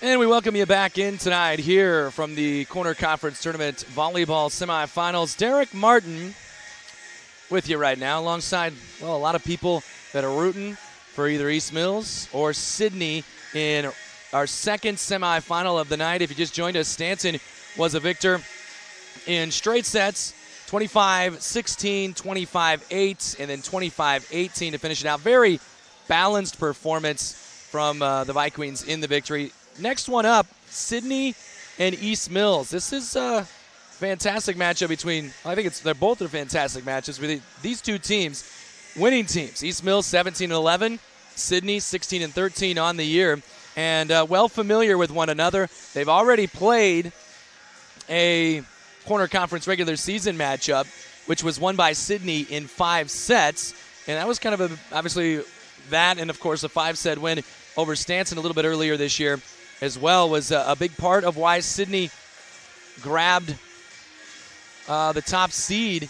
And we welcome you back in tonight here from the Corner Conference Tournament Volleyball Semifinals. Derek Martin with you right now alongside, well, a lot of people that are rooting for either East Mills or Sidney in our second semifinal of the night. If you just joined us, Stanton was a victor in straight sets, 25-16, 25-8, and then 25-18 to finish it out. Very balanced performance from the Vikings in the victory. Next one up, Sidney and East Mills. This is a fantastic matchup between, they're both fantastic matches with these two teams, winning teams. East Mills 17-11, Sidney 16-13 on the year, and well familiar with one another. They've already played a Corner Conference regular season matchup, which was won by Sidney in 5 sets, and that was kind of obviously that, and of course a 5-set win over Stanton a little bit earlier this year as well was a big part of why Sidney grabbed the top seed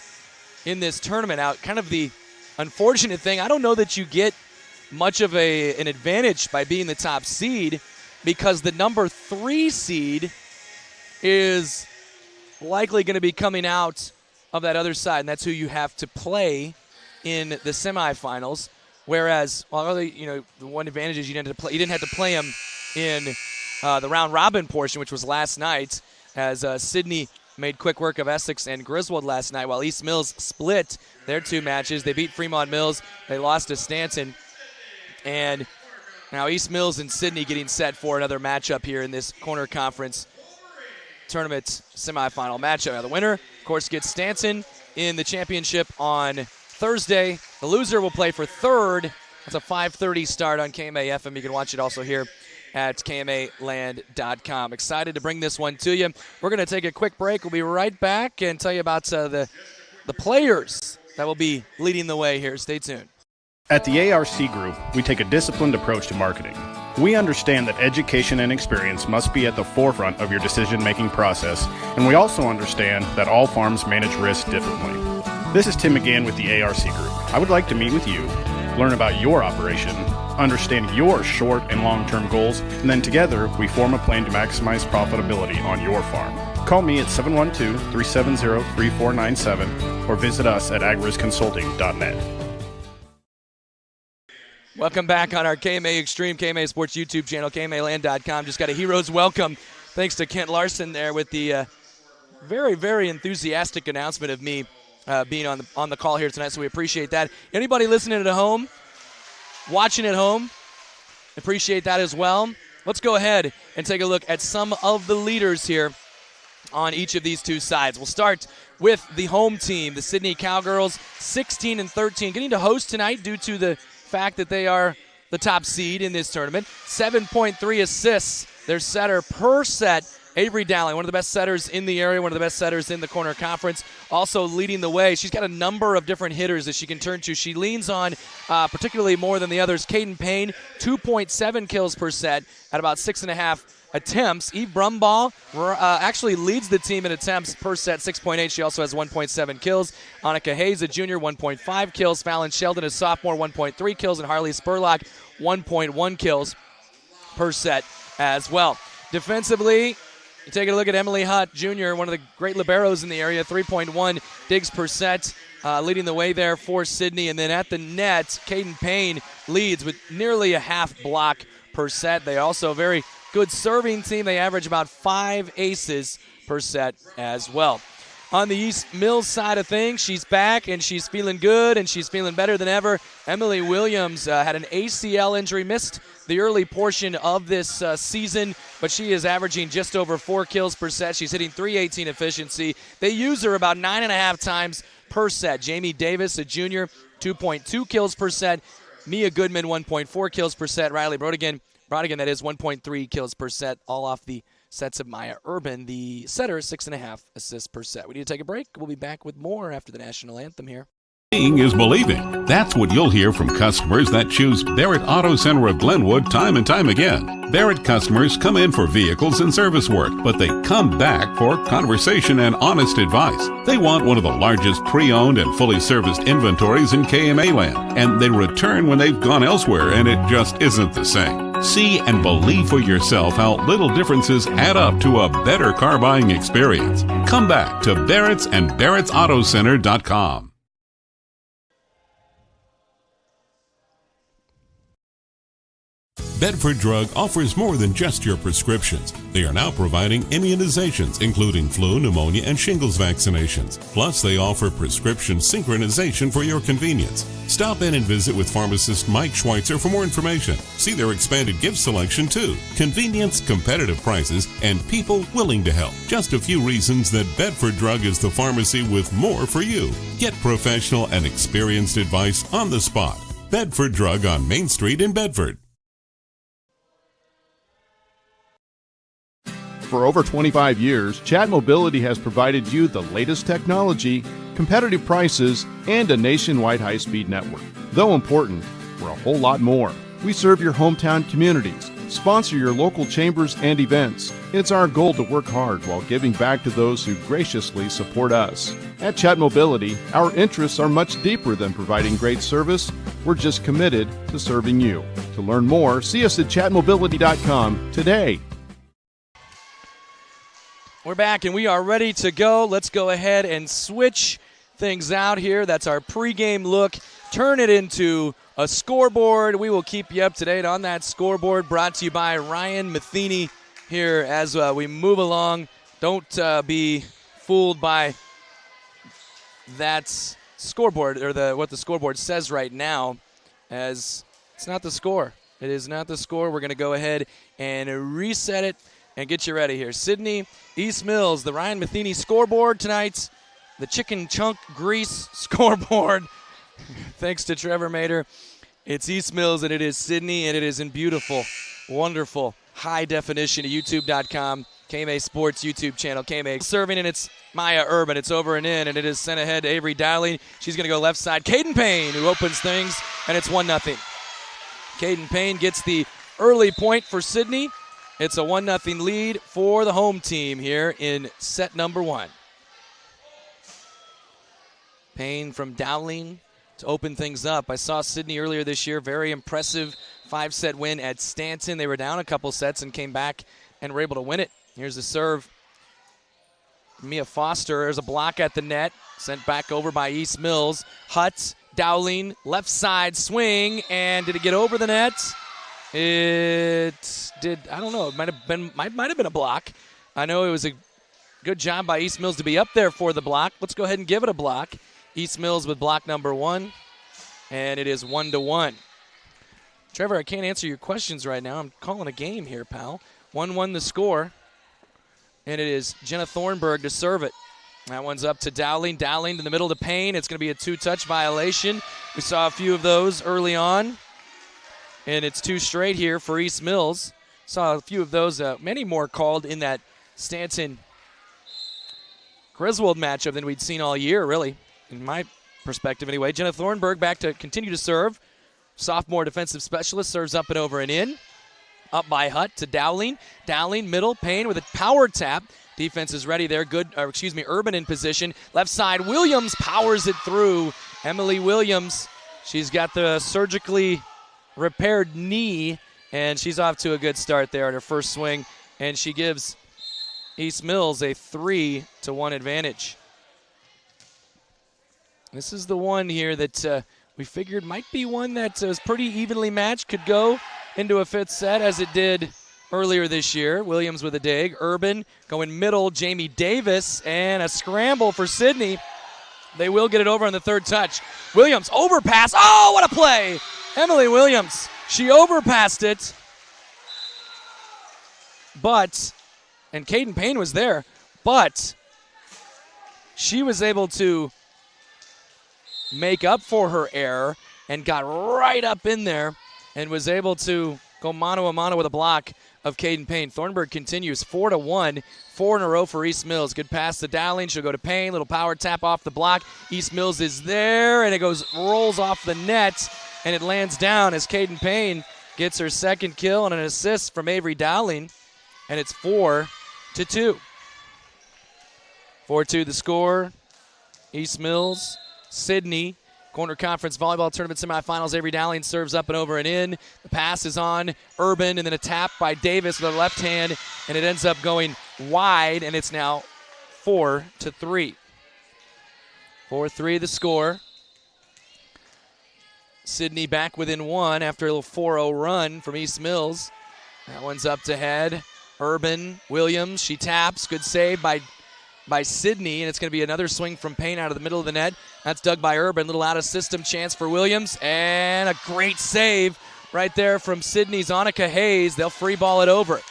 in this tournament. Now, kind of the unfortunate thing, I don't know that you get much of an advantage by being the top seed because the number 3 seed is likely going to be coming out of that other side, and that's who you have to play in the semifinals. Whereas, the one advantage is you didn't have to play them in the round robin portion, which was last night, as Sidney made quick work of Essex and Griswold last night, while East Mills split their 2 matches. They beat Fremont Mills. They lost to Stanton. And now East Mills and Sidney getting set for another matchup here in this Corner Conference Tournament semifinal matchup. Now, the winner, of course, gets Stanton in the championship on Thursday. The loser will play for third. That's a 5:30 start on KMA FM. You can watch it also here at KMAland.com. Excited to bring this one to you. We're going to take a quick break. We'll be right back and tell you about the players that will be leading the way here. Stay tuned. At the ARC Group, we take a disciplined approach to marketing. We understand that education and experience must be at the forefront of your decision-making process, and we also understand that all farms manage risk differently. This is Tim McGann with the ARC Group. I would like to meet with you, learn about your operation, understand your short and long-term goals, and then together we form a plan to maximize profitability on your farm. Call me at 712-370-3497 or visit us at agrisconsulting.net. Welcome back on our KMA Extreme, KMA Sports YouTube channel, KMAland.com. Just got a hero's welcome thanks to Kent Larson there with the very, very enthusiastic announcement of me being on the call here tonight, so we appreciate that. Anybody listening at home, watching at home, appreciate that as well. Let's go ahead and take a look at some of the leaders here on each of these two sides. We'll start with the home team, the Sidney Cowgirls, 16-13, getting to host tonight due to the fact that they are the top seed in this tournament. 7.3 assists, their setter per set. Avery Dowling, one of the best setters in the area, one of the best setters in the Corner Conference, also leading the way. She's got a number of different hitters that she can turn to. She leans on particularly more than the others. Caden Payne, 2.7 kills per set at about 6.5 attempts. Eve Brumball actually leads the team in attempts per set, 6.8. She also has 1.7 kills. Annika Hayes, a junior, 1.5 kills. Fallon Sheldon, a sophomore, 1.3 kills. And Harley Spurlock, 1.1 kills per set as well. Defensively, you take a look at Emily Hutt, Jr., one of the great liberos in the area, 3.1 digs per set, leading the way there for Sidney. And then at the net, Caden Payne leads with nearly a half block per set. They also a very good serving team. They average about 5 aces per set as well. On the East Mills side of things, she's back and she's feeling good and she's feeling better than ever. Emily Williams had an ACL injury, missed the early portion of this season, but she is averaging just over 4 kills per set. She's hitting .318 efficiency. They use her about 9.5 times per set. Jamie Davis, a junior, 2.2 kills per set. Mia Goodman, 1.4 kills per set. Riley Brodigan, that is 1.3 kills per set, all off the sets of Maya Urban, the setter, 6.5 assists per set. We need to take a break. We'll be back with more after the national anthem here. Seeing is believing. That's what you'll hear from customers that choose Barrett Auto Center of Glenwood time and time again. Barrett customers come in for vehicles and service work, but they come back for conversation and honest advice. They want one of the largest pre-owned and fully serviced inventories in KMA land, and they return when they've gone elsewhere and it just isn't the same. See and believe for yourself how little differences add up to a better car buying experience. Come back to Barrett's and Barrett'sAutoCenter.com. Bedford Drug offers more than just your prescriptions. They are now providing immunizations, including flu, pneumonia, and shingles vaccinations. Plus, they offer prescription synchronization for your convenience. Stop in and visit with pharmacist Mike Schweitzer for more information. See their expanded gift selection, too. Convenience, competitive prices, and people willing to help. Just a few reasons that Bedford Drug is the pharmacy with more for you. Get professional and experienced advice on the spot. Bedford Drug on Main Street in Bedford. For over 25 years, Chat Mobility has provided you the latest technology, competitive prices, and a nationwide high-speed network. Though important, we're a whole lot more. We serve your hometown communities, sponsor your local chambers and events. It's our goal to work hard while giving back to those who graciously support us. At Chat Mobility, our interests are much deeper than providing great service. We're just committed to serving you. To learn more, see us at chatmobility.com today. We're back and we are ready to go. Let's go ahead and switch things out here. That's our pregame look. Turn it into a scoreboard. We will keep you up to date on that scoreboard, brought to you by Ryan Matheny here as we move along. Don't be fooled by that scoreboard or what the scoreboard says right now, as it's not the score. It is not the score. We're going to go ahead and reset it and get you ready here. Sidney, East Mills, the Ryan Matheny scoreboard tonight, the chicken chunk grease scoreboard. Thanks to Trevor Mater. It's East Mills and it is Sidney, and it is in beautiful, wonderful, high definition at youtube.com. KMA Sports YouTube channel. KMA serving, and it's Maya Urban. It's over and in, and it is sent ahead to Avery Dowling. She's going to go left side. Caden Payne, who opens things, and it's 1-0. Caden Payne gets the early point for Sidney. It's a 1-0 lead for the home team here in set number 1. Payne from Dowling to open things up. I saw Sidney earlier this year. Very impressive 5-set win at Stanton. They were down a couple sets and came back and were able to win it. Here's the serve. Mia Foster. There's a block at the net. Sent back over by East Mills. Hutt, Dowling, left side swing. And did it get over the net? It did. I don't know. It might have been a block. I know it was a good job by East Mills to be up there for the block. Let's go ahead and give it a block. East Mills with block number 1, and it is 1-1. Trevor, I can't answer your questions right now. I'm calling a game here, pal. 1-1 the score, and it is Jenna Thornburg to serve it. That one's up to Dowling. Dowling in the middle to Payne. It's going to be a 2-touch violation. We saw a few of those early on. And it's 2 straight here for East Mills. Saw a few of those, many more called in that Stanton-Griswold matchup than we'd seen all year, really, in my perspective anyway. Jenna Thornburg back to continue to serve. Sophomore defensive specialist serves up and over and in. Up by Hutt to Dowling. Dowling, middle, Payne with a power tap. Defense is ready there. Urban in position. Left side, Williams powers it through. Emily Williams, she's got the surgically repaired knee, and she's off to a good start there on her first swing, and she gives East Mills a 3-1 advantage. This is the one here that we figured might be one that was pretty evenly matched, could go into a 5th set as it did earlier this year. Williams with a dig. Urban going middle. Jamie Davis, and a scramble for Sidney. They will get it over on the 3rd touch. Williams overpass. Oh, what a play! Emily Williams, she overpassed it, and Caden Payne was there, but she was able to make up for her error and got right up in there and was able to go mano-a-mano with a block of Caden Payne. Thornburg continues 4-1, 4 in a row for East Mills. Good pass to Dowling. She'll go to Payne. Little power tap off the block. East Mills is there, and it rolls off the net. And it lands down as Caden Payne gets her 2nd kill and an assist from Avery Dowling. And it's 4-2. 4-2 the score. East Mills, Sidney Corner Conference Volleyball Tournament Semifinals. Avery Dowling serves up and over and in. The pass is on Urban, and then a tap by Davis with a left hand, and it ends up going wide, and it's now 4-3. 4-3 the score. Sidney back within one after a little 4-0 run from East Mills. That one's up to head. Urban, Williams, she taps. Good save by Sidney, and it's going to be another swing from Payne out of the middle of the net. That's dug by Urban. Little out-of-system chance for Williams, and a great save right there from Sidney's Annika Hayes. They'll free ball it over.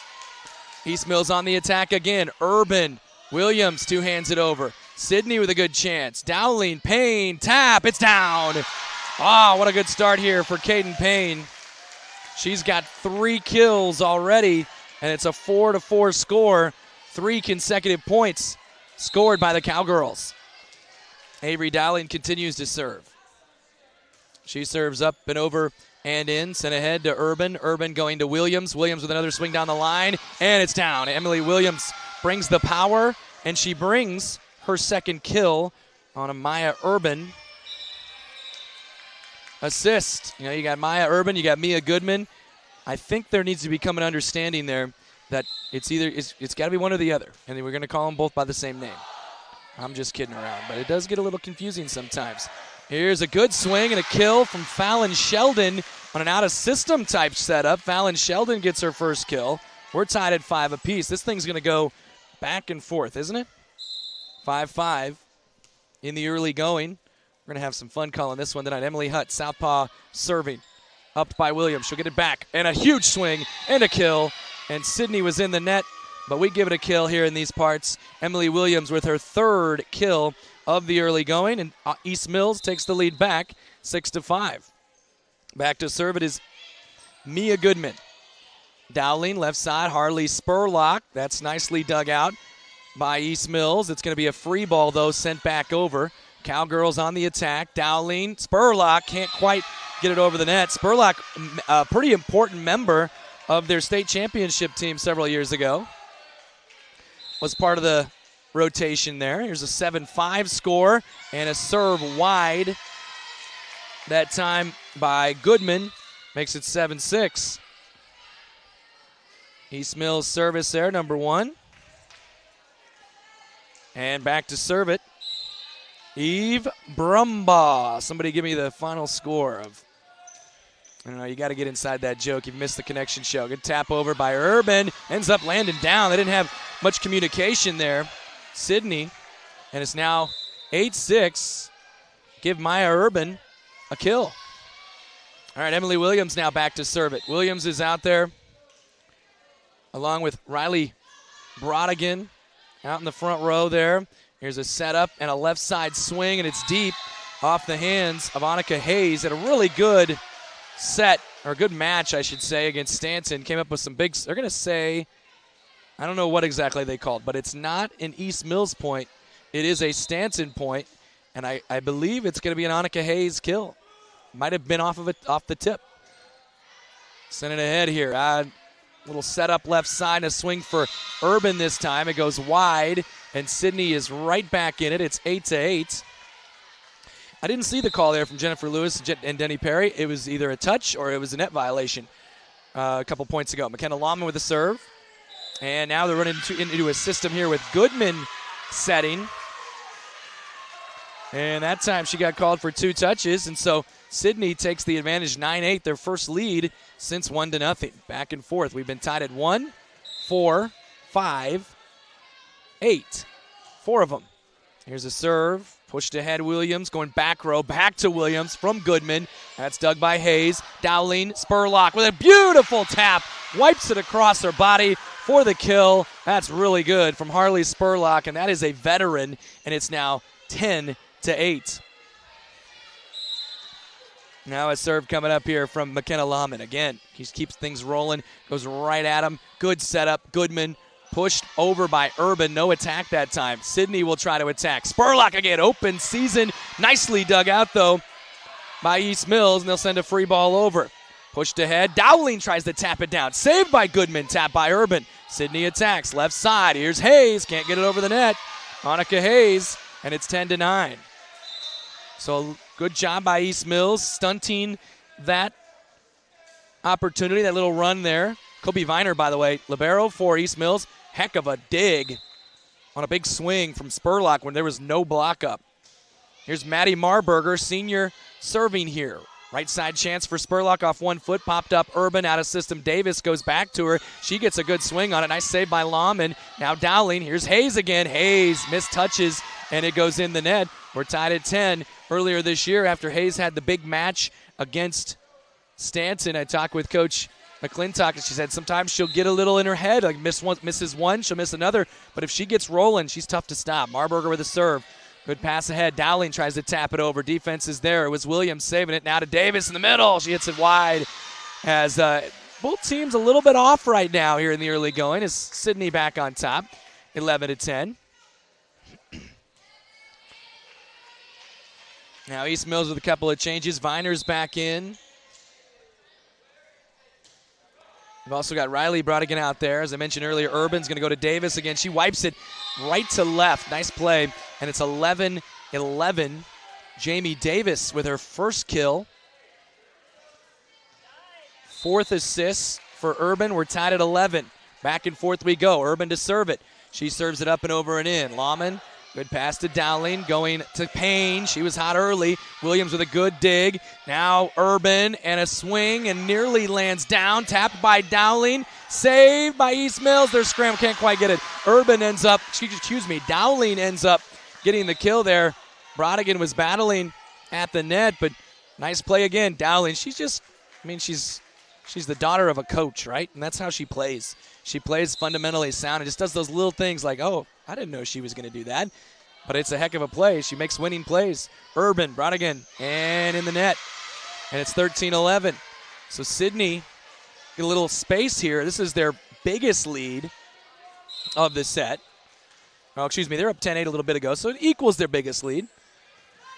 East Mills on the attack again. Urban, Williams two hands it over. Sidney with a good chance. Dowling, Payne, tap. It's down. Ah, what a good start here for Caden Payne. She's got 3 kills already, and it's a 4-4 score. 3 consecutive points scored by the Cowgirls. Avery Dowling continues to serve. She serves up and over and in. Sent ahead to Urban. Urban going to Williams. Williams with another swing down the line, and it's down. Emily Williams brings the power, and she brings her second kill on a Maya Urban assist. You know, you got Maya Urban, you got Mia Goodman. I think there needs to become an understanding there that it's got to be one or the other, and we're going to call them both by the same name. I'm just kidding around, but it does get a little confusing sometimes. Here's a good swing and a kill from Fallon Sheldon on an out-of-system type setup. Fallon Sheldon gets her first kill. We're tied at 5 apiece. This thing's going to go back and forth, isn't it? 5-5 in the early going. We're going to have some fun calling this one tonight. Emily Hutt, southpaw, serving. Up by Williams. She'll get it back. And a huge swing and a kill. And Sidney was in the net, but we give it a kill here in these parts. Emily Williams with her 3rd kill of the early going. And East Mills takes the lead back 6-5. Back to serve it is Mia Goodman. Dowling, left side. Harley Spurlock. That's nicely dug out by East Mills. It's going to be a free ball, though, sent back over. Cowgirls on the attack. Dowling, Spurlock can't quite get it over the net. Spurlock, a pretty important member of their state championship team several years ago, was part of the rotation there. Here's a 7-5 score and a serve wide. That time by Goodman makes it 7-6. East Mills service there, number 1. And back to serve it. Eve Brumbaugh. Somebody give me the final score of. I don't know, you got to get inside that joke. You've missed the connection show. Good tap over by Urban. Ends up landing down. They didn't have much communication there. Sidney. And it's now 8-6. Give Maya Urban a kill. All right, Emily Williams now back to serve it. Williams is out there along with Riley Brodigan out in the front row there. Here's a setup and a left side swing, and it's deep off the hands of Annika Hayes. At a really good set, or a good match, I should say, against Stanton. Came up with some big, they're going to say, I don't know what exactly they called, but it's not an East Mills point. It is a Stanton point, and I believe it's going to be an Annika Hayes kill. Might have been off the tip. Send it ahead here. Little setup left side, and a swing for Urban this time. It goes wide, and Sidney is right back in it. It's 8-8. I didn't see the call there from Jennifer Lewis and Denny Perry. It was either a touch or it was a net violation a couple points ago. McKenna Lawman with a serve. And now they're running into a system here with Goodman setting. And that time she got called for 2 touches, and so Sidney takes the advantage 9-8, their first lead since 1-0. Back and forth. We've been tied at 1, 4, 5, 8. 4 of them. Here's a serve. Pushed ahead Williams, going back row, back to Williams from Goodman. That's dug by Hayes. Dowling, Spurlock with a beautiful tap. Wipes it across her body for the kill. That's really good from Harley Spurlock, and that is a veteran, and it's now 10-8. Now a serve coming up here from McKenna Lawman. Again, he keeps things rolling, goes right at him. Good setup. Goodman pushed over by Urban. No attack that time. Sidney will try to attack. Spurlock again. Open season. Nicely dug out, though, by East Mills, and they'll send a free ball over. Pushed ahead. Dowling tries to tap it down. Saved by Goodman. Tap by Urban. Sidney attacks. Left side. Here's Hayes. Can't get it over the net. Annika Hayes, and it's 10-9. So Good job by East Mills, stunting that opportunity, that little run there. Kobe Viner, by the way, libero for East Mills. Heck of a dig on a big swing from Spurlock when there was no block up. Here's Maddie Marburger, senior, serving here. Right side chance for Spurlock off 1 foot. Popped up Urban out of system. Davis goes back to her. She gets a good swing on it. Nice save by Lahman. Now Dowling. Here's Hayes again. Hayes mistouches, and it goes in the net. We're tied at 10. Earlier this year, after Hayes had the big match against Stanton, I talked with Coach McClintock, and she said sometimes she'll get a little in her head. Like misses one, she'll miss another. But if she gets rolling, she's tough to stop. Marburger with a serve. Good pass ahead. Dowling tries to tap it over. Defense is there. It was Williams saving it. Now to Davis in the middle. She hits it wide as both teams a little bit off right now here in the early going. Is Sidney back on top, 11-10. Now East Mills with a couple of changes. Viner's back in. We've also got Riley Brodigan out there. As I mentioned earlier, Urban's going to go to Davis again. She wipes it right to left. Nice play. And it's 11-11. Jamie Davis with her first kill. 4th assist for Urban. We're tied at 11. Back and forth we go. Urban to serve it. She serves it up and over and in. Lahman, good pass to Dowling. Going to Payne. She was hot early. Williams with a good dig. Now Urban and a swing and nearly lands down. Tapped by Dowling. Saved by East Mills. Their scram can't quite get it. Urban ends up, Dowling ends up getting the kill there. Brodigan was battling at the net, but nice play again. Dowling, she's the daughter of a coach, right? And that's how she plays. She plays fundamentally sound and just does those little things like, oh, I didn't know she was going to do that. But it's a heck of a play. She makes winning plays. Urban, Brodigan, and in the net. And it's 13-11. So Sidney get a little space here. This is their biggest lead of the set. Oh, they're up 10-8 a little bit ago, so it equals their biggest lead.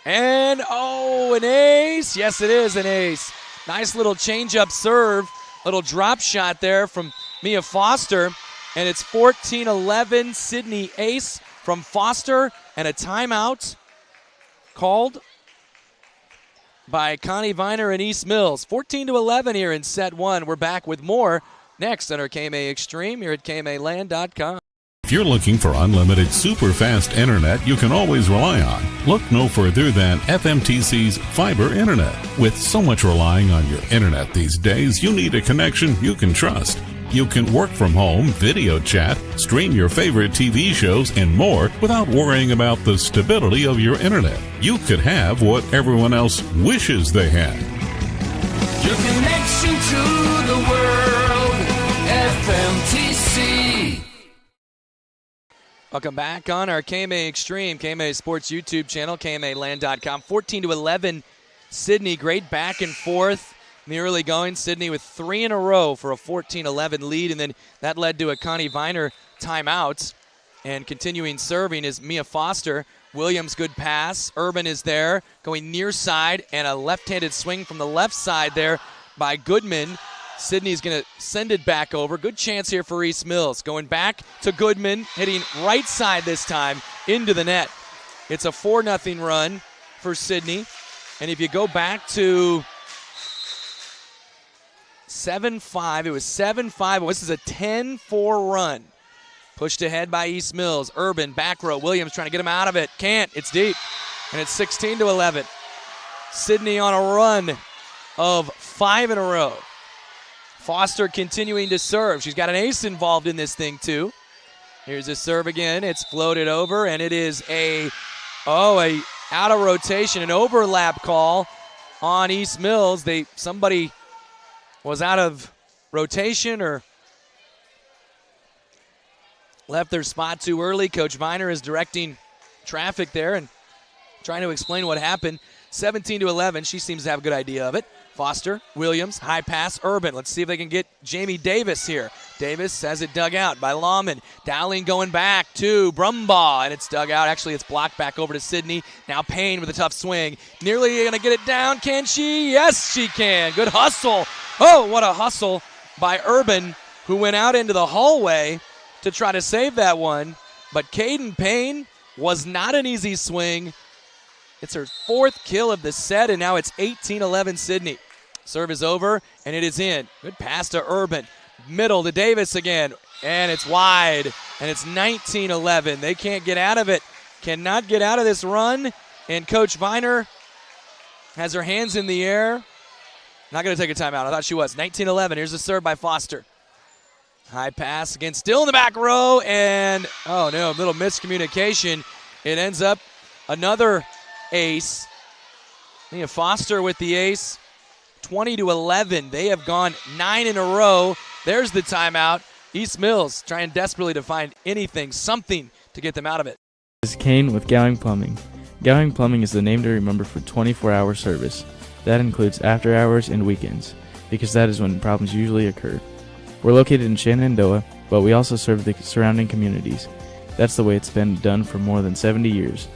And, an ace. Yes, it is an ace. Nice little change-up serve, little drop shot there from Mia Foster. And it's 14-11, Sidney ace from Foster, and a timeout called by Connie Viner and East Mills. 14-11 here in set 1. We're back with more next on our KMA Extreme here at KMAland.com. If you're looking for unlimited super fast internet you can always rely on, look no further than FMTC's fiber internet. With so much relying on your internet these days, you need a connection you can trust. You can work from home, video chat, stream your favorite TV shows, and more without worrying about the stability of your internet. You could have what everyone else wishes they had. Your connection to the world, FMTC. Welcome back on our KMA Extreme, KMA Sports YouTube channel, KMAland.com. 14-11, Sidney. Great back and forth in the early going. Sidney with 3 in a row for a 14-11 lead, and then that led to a Connie Viner timeout. And continuing serving is Mia Foster. Williams, good pass. Urban is there, going near side, and a left-handed swing from the left side there by Goodman. Sidney's going to send it back over. Good chance here for East Mills. Going back to Goodman, hitting right side this time into the net. It's a 4-0 run for Sidney. And if you go back to 7-5, it was 7-5. This is a 10-4 run. Pushed ahead by East Mills. Urban, back row. Williams trying to get him out of it. Can't. It's deep. And it's 16-11. Sidney on a run of 5 in a row. Foster continuing to serve. She's got an ace involved in this thing, too. Here's a serve again. It's floated over, and it is a out of rotation, an overlap call on East Mills. Somebody was out of rotation or left their spot too early. Coach Viner is directing traffic there and trying to explain what happened. 17-11. She seems to have a good idea of it. Foster, Williams, high pass, Urban. Let's see if they can get Jamie Davis here. Davis has it dug out by Lahman. Dowling going back to Brumbaugh, and it's dug out. Actually, it's blocked back over to Sidney. Now Payne with a tough swing. Nearly going to get it down. Can she? Yes, she can. Good hustle. Oh, what a hustle by Urban, who went out into the hallway to try to save that one. But Caden Payne was not an easy swing. It's her 4th kill of the set, and now it's 18-11 Sidney. Serve is over, and it is in. Good pass to Urban. Middle to Davis again, and it's wide, and it's 19-11. They can't get out of it. Cannot get out of this run, and Coach Viner has her hands in the air. Not going to take a timeout. I thought she was. 19-11. Here's a serve by Foster. High pass again, still in the back row, and oh no, a little miscommunication. It ends up another ace. Foster with the ace. 20-11. They have gone 9 in a row. There's the timeout. East Mills trying desperately to find anything, something to get them out of it. This is Kane with Gowing Plumbing. Gowing Plumbing is the name to remember for 24-hour service. That includes after hours and weekends, because that is when problems usually occur. We're located in Shenandoah, but we also serve the surrounding communities. That's the way it's been done for more than 70 years.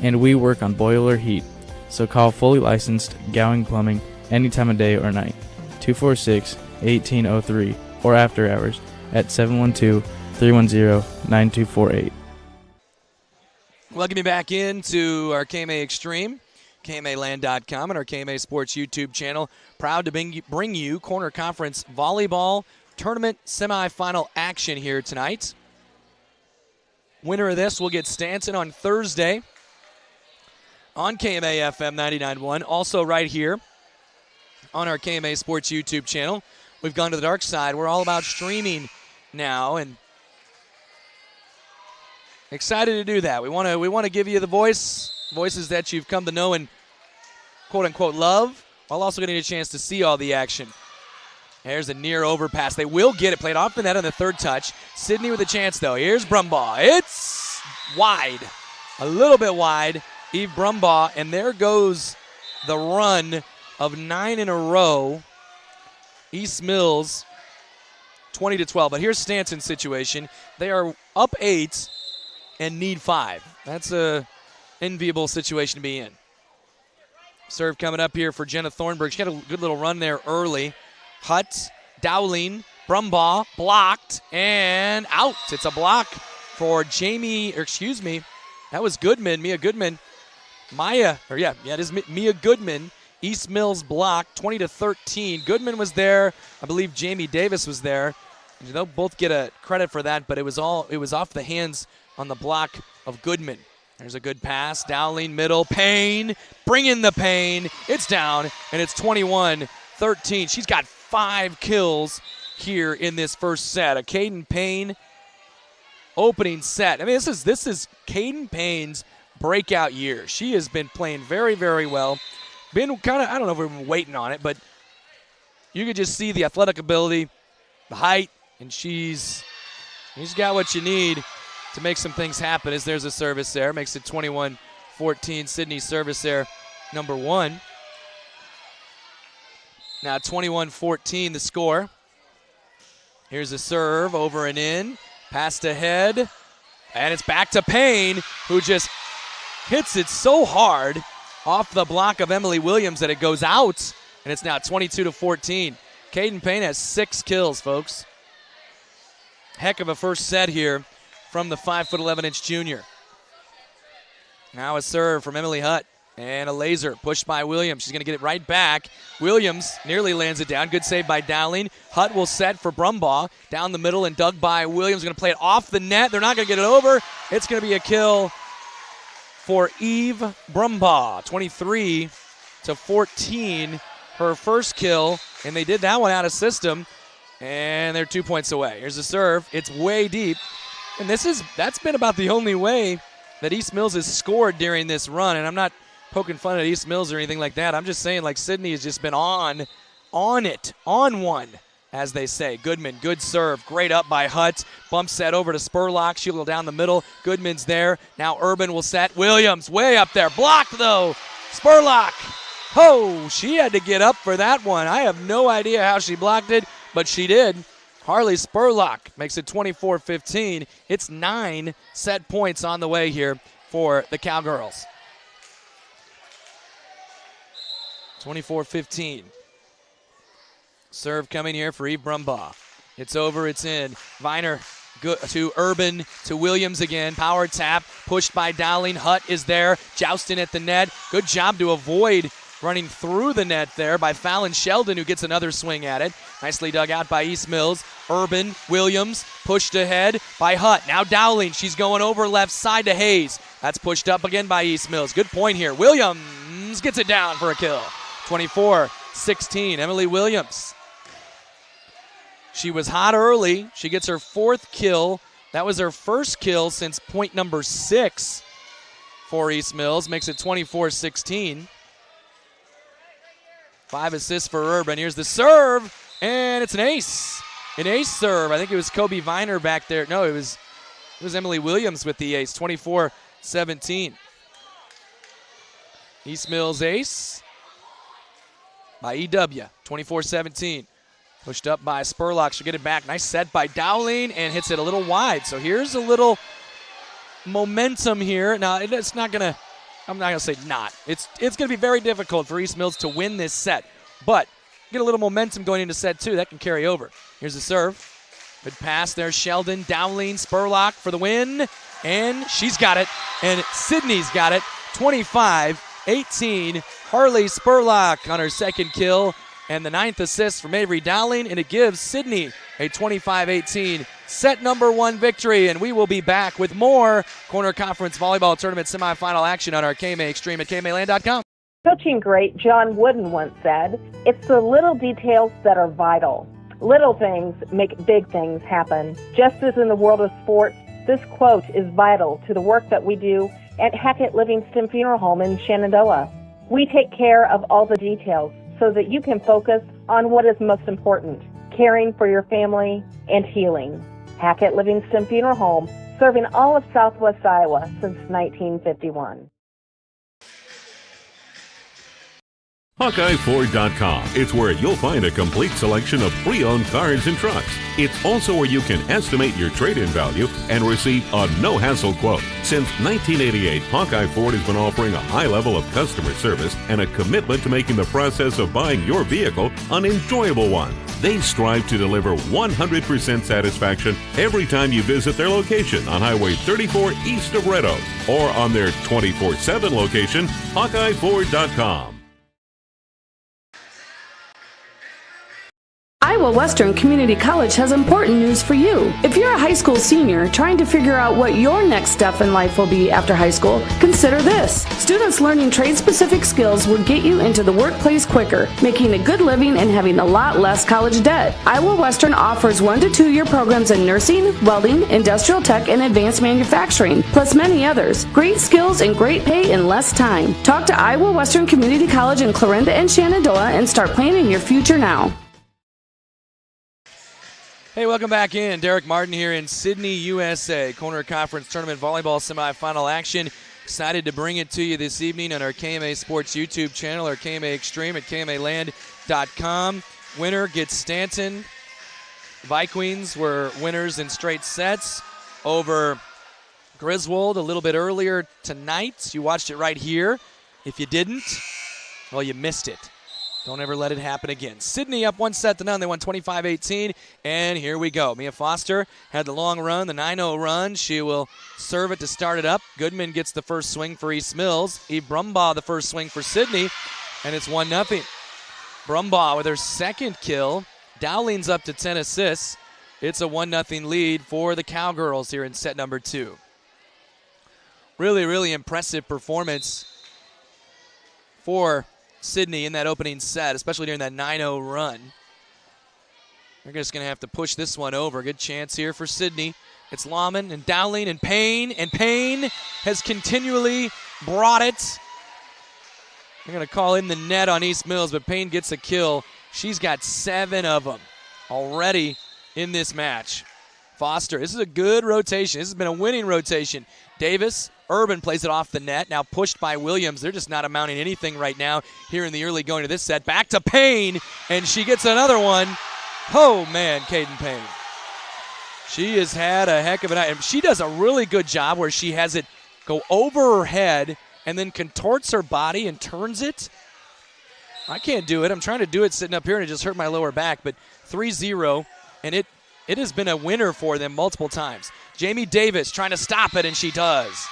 And we work on boiler heat, so call fully licensed Gowing Plumbing any time of day or night. 246-1803 or after hours at 712-310-9248. Welcome you back into our KMA Extreme, KMAland.com, and our KMA Sports YouTube channel. Proud to bring you Corner Conference Volleyball Tournament Semifinal action here tonight. Winner of this will get Stanton on Thursday on KMA FM 99.1. Also right here on our KMA Sports YouTube channel. We've gone to the dark side. We're all about streaming now, and excited to do that. We want to give you the voices that you've come to know and quote-unquote love, while also getting a chance to see all the action. There's a near overpass. They will get it. Played off the net on the 3rd touch. Sidney with a chance, though. Here's Brumbaugh. It's wide. A little bit wide. Eve Brumbaugh, and there goes the run of 9 in a row. East Mills, 20-12. But here's Stanton's situation. They are up 8 and need 5. That's a enviable situation to be in. Serve coming up here for Jenna Thornburg. She had a good little run there early. Hutt, Dowling, Brumbaugh, blocked, and out. It's a block for that was Goodman, Mia Goodman. It is Mia Goodman. East Mills block, 20-13. Goodman was there. I believe Jamie Davis was there. They'll both get a credit for that, but it was off the hands on the block of Goodman. There's a good pass. Dowling, middle, Payne, bring in the Payne. It's down, and it's 21-13. She's got 5 kills here in this first set. A Caden Payne opening set. I mean, this is Caden Payne's breakout year. She has been playing very, very well. Been kind of, I don't know if we've been waiting on it, but you could just see the athletic ability, the height, and she's got what you need to make some things happen. As there's a service there. Makes it 21-14. Sidney service there, number 1. Now 21-14 the score. Here's a serve over and in. Passed ahead. And it's back to Payne, who just hits it so hard off the block of Emily Williams that it goes out. And it's now 22-14. Caden Payne has 6 kills, folks. Heck of a first set here from the 5'11" junior. Now a serve from Emily Hutt. And a laser pushed by Williams. She's going to get it right back. Williams nearly lands it down. Good save by Dowling. Hutt will set for Brumbaugh. Down the middle and dug by Williams. Going to play it off the net. They're not going to get it over. It's going to be a kill for Eve Brumbaugh. 23-14. Her first kill. And they did that one out of system. And they're 2 points away. Here's the serve. It's way deep. And that's been about the only way that East Mills has scored during this run. And I'm not poking fun at East Mills or anything like that. I'm just saying, like, Sidney has just been on one, as they say. Goodman, good serve. Great up by Hutt. Bump set over to Spurlock. She'll go down the middle. Goodman's there. Now Urban will set. Williams way up there. Blocked, though. Spurlock. Oh, she had to get up for that one. I have no idea how she blocked it, but she did. Harley Spurlock makes it 24-15. It's 9 set points on the way here for the Cowgirls. 24-15. Serve coming here for Eve Brumbaugh. It's over, it's in. Viner Good to Urban, to Williams again. Power tap, pushed by Dowling. Hutt is there, jousting at the net. Good job to avoid running through the net there by Fallon Sheldon, who gets another swing at it. Nicely dug out by East Mills. Urban, Williams, pushed ahead by Hutt. Now Dowling, she's going over left side to Hayes. That's pushed up again by East Mills. Good point here. Williams gets it down for a kill. 24-16, Emily Williams. She was hot early. She gets her 4th kill. That was her first kill since point number 6 for East Mills. Makes it 24-16. 5 assists for Urban. Here's the serve, and it's an ace. An ace serve. I think it was Kobe Viner back there. No, it was Emily Williams with the ace. 24-17. East Mills ace by EW. 24-17. Pushed up by Spurlock. She'll get it back. Nice set by Dowling and hits it a little wide. So here's a little momentum here. Now, it's not going to, I'm not going to say not. It's going to be very difficult for East Mills to win this set. But get a little momentum going into set 2. That can carry over. Here's the serve. Good pass there. Sheldon, Dowling, Spurlock for the win. And she's got it. And Sidney's got it. 25-18. Harley Spurlock on her 2nd kill. And the 9th assist from Avery Dowling, and it gives Sidney a 25-18 set number 1 victory. And we will be back with more Corner Conference Volleyball Tournament semifinal action on our KMA Extreme at KMAland.com. Coaching great John Wooden once said, "It's the little details that are vital. Little things make big things happen." Just as in the world of sports, this quote is vital to the work that we do at Hackett Livingston Funeral Home in Shenandoah. We take care of all the details so that you can focus on what is most important, caring for your family and healing. Hackett Livingston Funeral Home, serving all of Southwest Iowa since 1951. HawkeyeFord.com. It's where you'll find a complete selection of pre-owned cars and trucks. It's also where you can estimate your trade-in value and receive a no-hassle quote. Since 1988, Hawkeye Ford has been offering a high level of customer service and a commitment to making the process of buying your vehicle an enjoyable one. They strive to deliver 100% satisfaction every time you visit their location on Highway 34 east of Red Oak or on their 24/7 location, HawkeyeFord.com. Iowa Western Community College has important news for you. If you're a high school senior trying to figure out what your next step in life will be after high school, consider this. Students learning trade-specific skills will get you into the workplace quicker, making a good living and having a lot less college debt. Iowa Western offers 1 to 2 year programs in nursing, welding, industrial tech, and advanced manufacturing, plus many others. Great skills and great pay in less time. Talk to Iowa Western Community College in Clarinda and Shenandoah and start planning your future now. Hey, welcome back in. Derek Martin here in Sidney, USA. Corner Conference Tournament Volleyball semifinal action. Excited to bring it to you this evening on our KMA Sports YouTube channel, our KMA Extreme at KMAland.com. Winner gets Stanton. Vikings were winners in straight sets over Griswold a little bit earlier tonight. You watched it right here. If you didn't, well, you missed it. Don't ever let it happen again. Sidney up 1-0. They won 25-18. And here we go. Mia Foster had the long run, the 9-0 run. She will serve it to start it up. Goodman gets the first swing for East Mills. Eve Brumbaugh the first swing for Sidney. And it's 1-0. Brumbaugh with her 2nd kill. Dowling's up to 10 assists. It's a 1-0 lead for the Cowgirls here in set number 2. Really, really impressive performance for Sidney in that opening set, especially during that 9-0 run. They're just going to have to push this one over. Good chance here for Sidney. It's Lahman and Dowling and Payne has continually brought it. They're going to call in the net on East Mills, but Payne gets a kill. She's got 7 of them already in this match. Foster, this is a good rotation. This has been a winning rotation. Davis, Urban plays it off the net, now pushed by Williams. They're just not amounting anything right now here in the early going to this set. Back to Payne, and she gets another one. Oh, man, Caden Payne. She has had a heck of a night. And she does a really good job where she has it go over her head and then contorts her body and turns it. I can't do it. I'm trying to do it sitting up here, and it just hurt my lower back. But 3-0, and it has been a winner for them multiple times. Jamie Davis trying to stop it, and she does.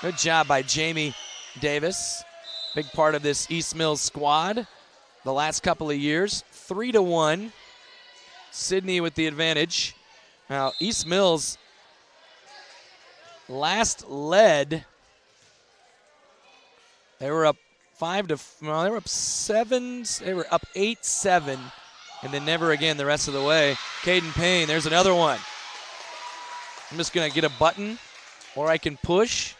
Good job by Jamie Davis. Big part of this East Mills squad the last couple of years. 3-1. Sidney with the advantage. Now, East Mills last led. They were up 7. They were up 8-7, and then never again the rest of the way. Caden Payne, there's another one. I'm just going to get a button, or I can push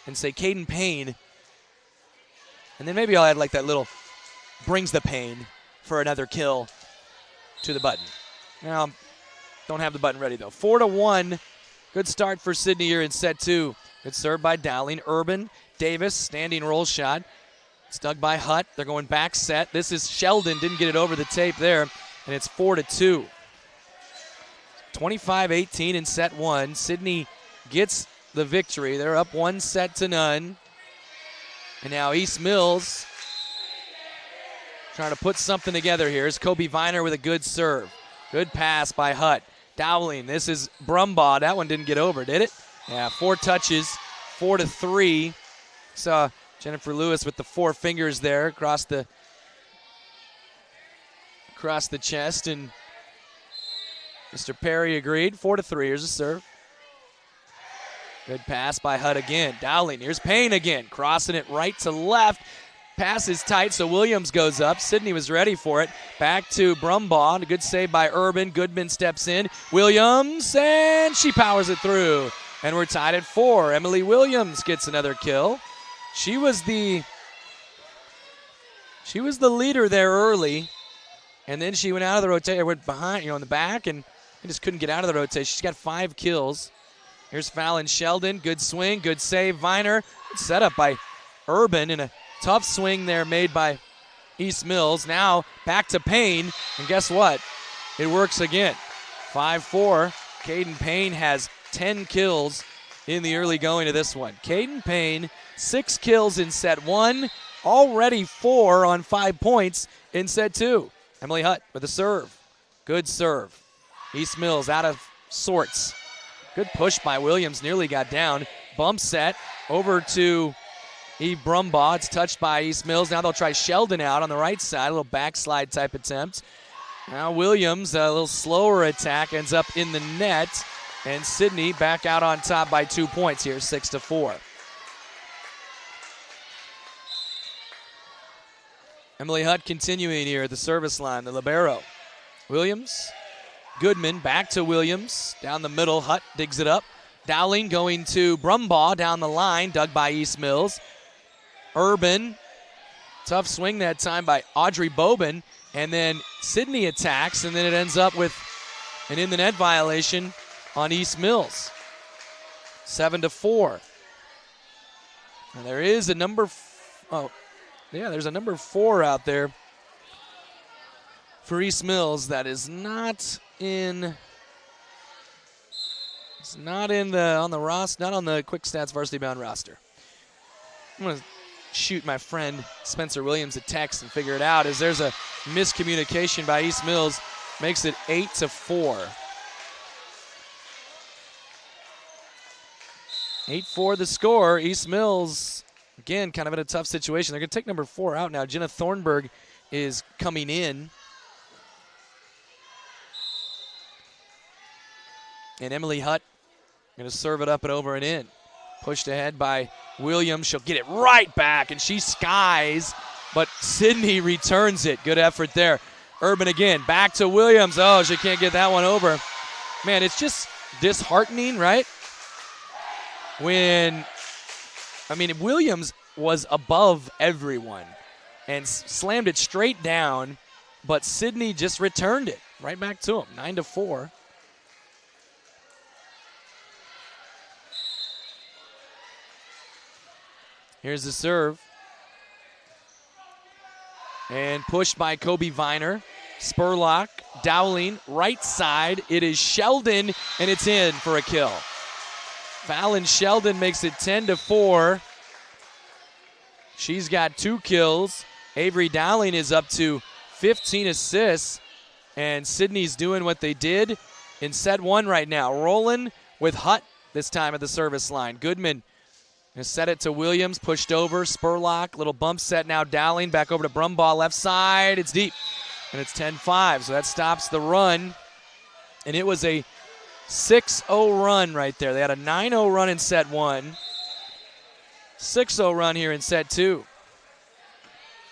and say Caden Payne, and then maybe I'll add like that little brings the pain for another kill to the button. Now, don't have the button ready, though. 4-1. Good start for Sidney here in set 2. Good serve by Dowling. Urban, Davis, standing roll shot. It's dug by Hutt. They're going back set. This is Sheldon. Didn't get it over the tape there, and it's 4-2. 25-18 in set 1. Sidney gets the victory. They're up 1-0. And now East Mills trying to put something together here. Here's Kobe Viner with a good serve. Good pass by Hutt. Dowling, this is Brumbaugh. That one didn't get over, did it? Yeah, 4 touches, 4-3. Saw Jennifer Lewis with the 4 fingers there across the chest, and Mr. Perry agreed. 4-3. Here's a serve. Good pass by Hutt again. Dowling, here's Payne again, crossing it right to left. Pass is tight, so Williams goes up. Sidney was ready for it. Back to Brumbaugh. A good save by Urban. Goodman steps in. Williams, and she powers it through. And we're tied at 4. Emily Williams gets another kill. She was the leader there early, and then she went out of the rotation, went behind, in the back, and just couldn't get out of the rotation. She's got 5 kills. Here's Fallon Sheldon. Good swing, good save. Viner, good setup by Urban, and a tough swing there made by East Mills. Now back to Payne, and guess what? It works again. 5-4. Caden Payne has 10 kills in the early going of this one. Caden Payne, 6 kills in set 1, already 4 on 5 points in set 2. Emily Hutt with a serve. Good serve. East Mills out of sorts. Good push by Williams, nearly got down. Bump set over to Eve Brumbaugh. It's touched by East Mills. Now they'll try Sheldon out on the right side, a little backslide type attempt. Now Williams, a little slower attack, ends up in the net. And Sidney back out on top by 2 points here, 6-4. Emily Hutt continuing here at the service line, the libero. Williams, Goodman back to Williams. Down the middle, Hutt digs it up. Dowling going to Brumbaugh down the line, dug by East Mills. Urban, tough swing that time by Audrey Bobin. And then Sidney attacks, and then it ends up with an in-the-net violation on East Mills. 7-4. And there is a number, there's a number 4 out there for East Mills that is not in. It's not in on the Quick Stats Varsity Bound roster. I'm gonna shoot my friend Spencer Williams a text and figure it out. As there's a miscommunication by East Mills, makes it 8-4. 8-4 the score. East Mills, again, kind of in a tough situation. They're going to take number 4 out now. Jenna Thornburg is coming in. And Emily Hutt going to serve it up and over and in. Pushed ahead by Williams. She'll get it right back, and she skies, but Sidney returns it. Good effort there. Urban again. Back to Williams. Oh, she can't get that one over. Man, it's just disheartening, right? Williams was above everyone and slammed it straight down, but Sidney just returned it right back to him, 9-4. Here's the serve. And pushed by Kobe Viner. Spurlock, Dowling, right side. It is Sheldon, and it's in for a kill. Fallon Sheldon makes it 10-4. She's got 2 kills. Avery Dowling is up to 15 assists. And Sidney's doing what they did in set 1 right now. Rolling with Hutt this time at the service line. Goodman has set it to Williams, pushed over. Spurlock, little bump set now. Dowling back over to Brumbaugh, left side. It's deep, and it's 10-5, so that stops the run. And it was a 6-0 run right there. They had a 9-0 run in set 1. 6-0 run here in set 2.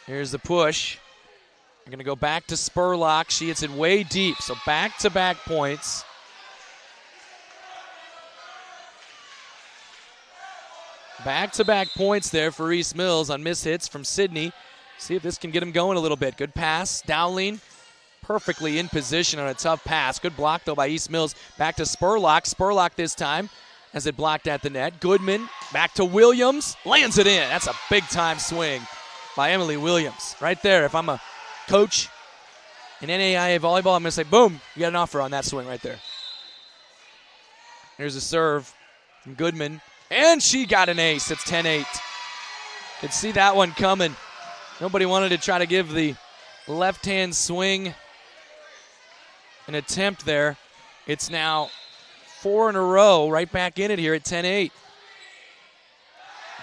Here's the push. They're going to go back to Spurlock. She hits it way deep, so back-to-back points. Back-to-back points there for East Mills on missed hits from Sidney. See if this can get him going a little bit. Good pass. Dowling perfectly in position on a tough pass. Good block, though, by East Mills. Back to Spurlock. Spurlock this time as it blocked at the net. Goodman back to Williams. Lands it in. That's a big-time swing by Emily Williams. Right there, if I'm a coach in NAIA volleyball, I'm going to say, boom, you got an offer on that swing right there. Here's a serve from Goodman. And she got an ace. It's 10-8. Could see that one coming. Nobody wanted to try to give the left-hand swing an attempt there. It's now 4 in a row, right back in it here at 10-8.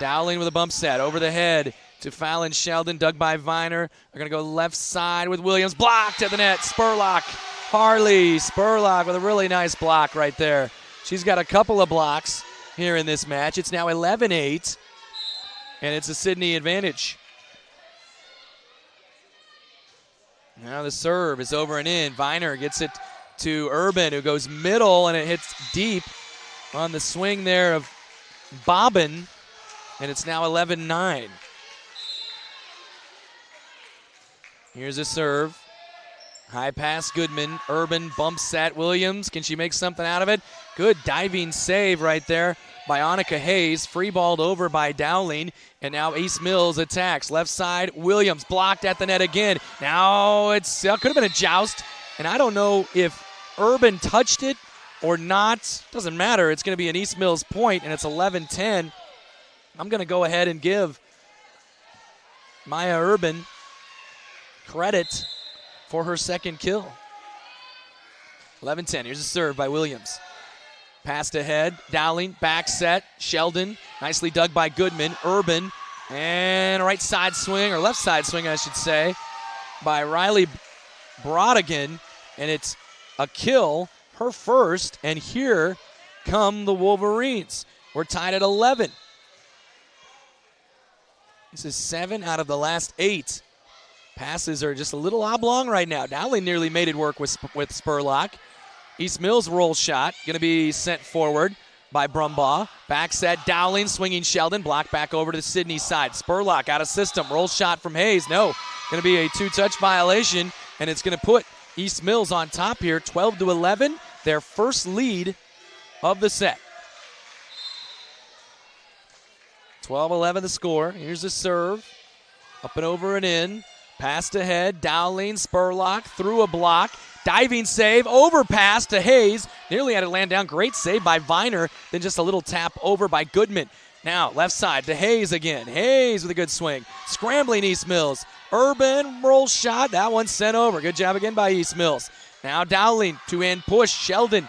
Dowling with a bump set over the head to Fallon Sheldon, dug by Viner. They're going to go left side with Williams. Blocked at the net. Spurlock. Harley Spurlock with a really nice block right there. She's got a couple of blocks here in this match. It's now 11-8, and it's a Sidney advantage. Now the serve is over and in. Viner gets it to Urban, who goes middle, and it hits deep on the swing there of Bobbin, and it's now 11-9. Here's a serve. High pass, Goodman. Urban bumps at Williams. Can she make something out of it? Good diving save right there by Annika Hayes. Free balled over by Dowling. And now East Mills attacks. Left side, Williams blocked at the net again. Now it could have been a joust. And I don't know if Urban touched it or not. Doesn't matter. It's going to be an East Mills point, and it's 11-10. I'm going to go ahead and give Maya Urban credit for her second kill. 11-10. Here's a serve by Williams. Passed ahead. Dowling, back set. Sheldon, nicely dug by Goodman. Urban, and a right side swing, or left side swing, I should say, by Riley Brodigan. And it's a kill, her first, and here come the Wolverines. We're tied at 11. This is 7 out of the last 8. Passes are just a little oblong right now. Dowling nearly made it work with Spurlock. East Mills roll shot, going to be sent forward by Brumbaugh. Back set, Dowling, swinging Sheldon. Block back over to the Sidney side. Spurlock out of system. Roll shot from Hayes. No. Going to be a 2-touch violation, and it's going to put East Mills on top here, 12-11. Their first lead of the set. 12-11 the score. Here's the serve. Up and over and in. Passed ahead, Dowling, Spurlock, through a block. Diving save, overpass to Hayes. Nearly had it land down. Great save by Viner. Then just a little tap over by Goodman. Now, left side to Hayes again. Hayes with a good swing. Scrambling East Mills. Urban, roll shot. That one sent over. Good job again by East Mills. Now Dowling, two-hand push. Sheldon.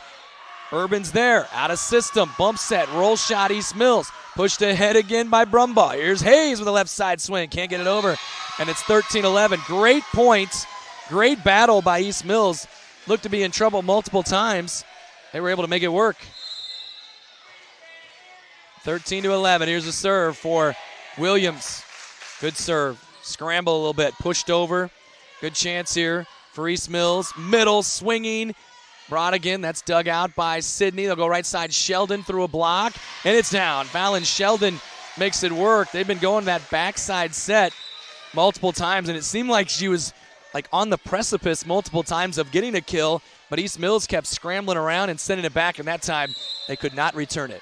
Urban's there. Out of system. Bump set. Roll shot East Mills. Pushed ahead again by Brumbaugh. Here's Hayes with a left side swing. Can't get it over. And it's 13-11. Great points. Great battle by East Mills. Looked to be in trouble multiple times. They were able to make it work. 13-11. Here's a serve for Williams. Good serve. Scramble a little bit. Pushed over. Good chance here for East Mills. Middle swinging. Brodigan, that's dug out by Sidney. They'll go right side. Sheldon through a block. And it's down. Fallon Sheldon makes it work. They've been going that backside set multiple times, and it seemed like she was like on the precipice multiple times of getting a kill, but East Mills kept scrambling around and sending it back, and that time they could not return it.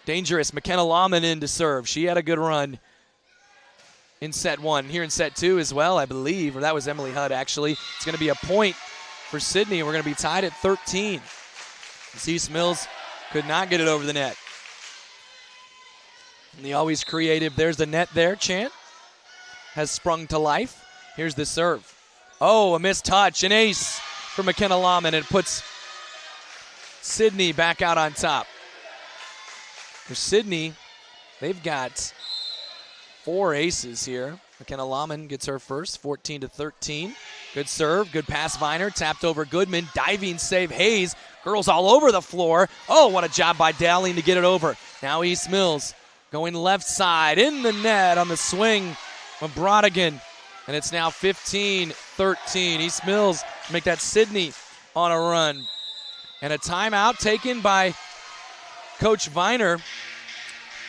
Dangerous. McKenna Lawman in to serve. She had a good run in set 1. Here in set 2 as well, I believe, or that was Emily Hudd actually. It's going to be a point for Sidney, and we're going to be tied at 13. East Mills could not get it over the net. And the always creative, there's the net there chant has sprung to life. Here's the serve. Oh, a missed touch. An ace for McKenna Lawman. It puts Sidney back out on top. For Sidney, they've got 4 aces here. McKenna Lahman gets her first, 14-13. Good serve, good pass, Viner, tapped over Goodman, diving save, Hayes. Girls all over the floor. Oh, what a job by Dowling to get it over. Now East Mills going left side, in the net on the swing of Brodigan. And it's now 15-13. East Mills make that Sidney on a run. And a timeout taken by Coach Viner.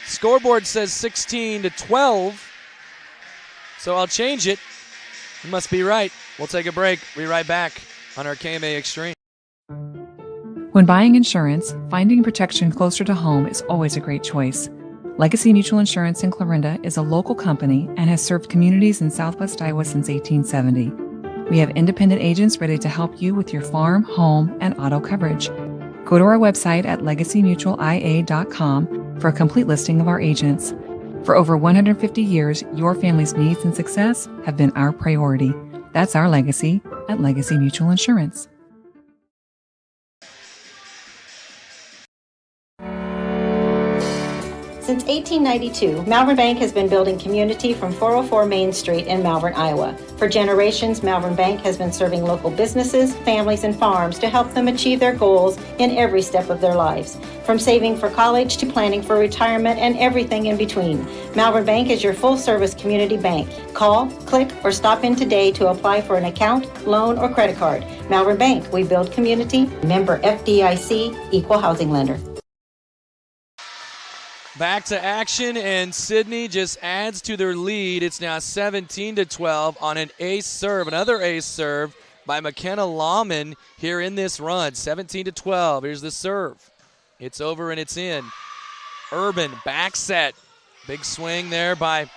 Scoreboard says 16-12. So I'll change it. You must be right. We'll take a break. Be right back on our KMA Extreme. When buying insurance, finding protection closer to home is always a great choice. Legacy Mutual Insurance in Clarinda is a local company and has served communities in Southwest Iowa since 1870. We have independent agents ready to help you with your farm, home, and auto coverage. Go to our website at legacymutualia.com for a complete listing of our agents. For over 150 years, your family's needs and success have been our priority. That's our legacy at Legacy Mutual Insurance. Since 1892, Malvern Bank has been building community from 404 Main Street in Malvern, Iowa. For generations, Malvern Bank has been serving local businesses, families, and farms to help them achieve their goals in every step of their lives. From saving for college to planning for retirement and everything in between, Malvern Bank is your full-service community bank. Call, click, or stop in today to apply for an account, loan, or credit card. Malvern Bank, we build community. Member FDIC, Equal Housing Lender. Back to action, and Sidney just adds to their lead. It's now 17-12 on an ace serve. Another ace serve by McKenna Lahman here in this run. 17-12. Here's the serve. It's over and it's in. Urban back set. Big swing there by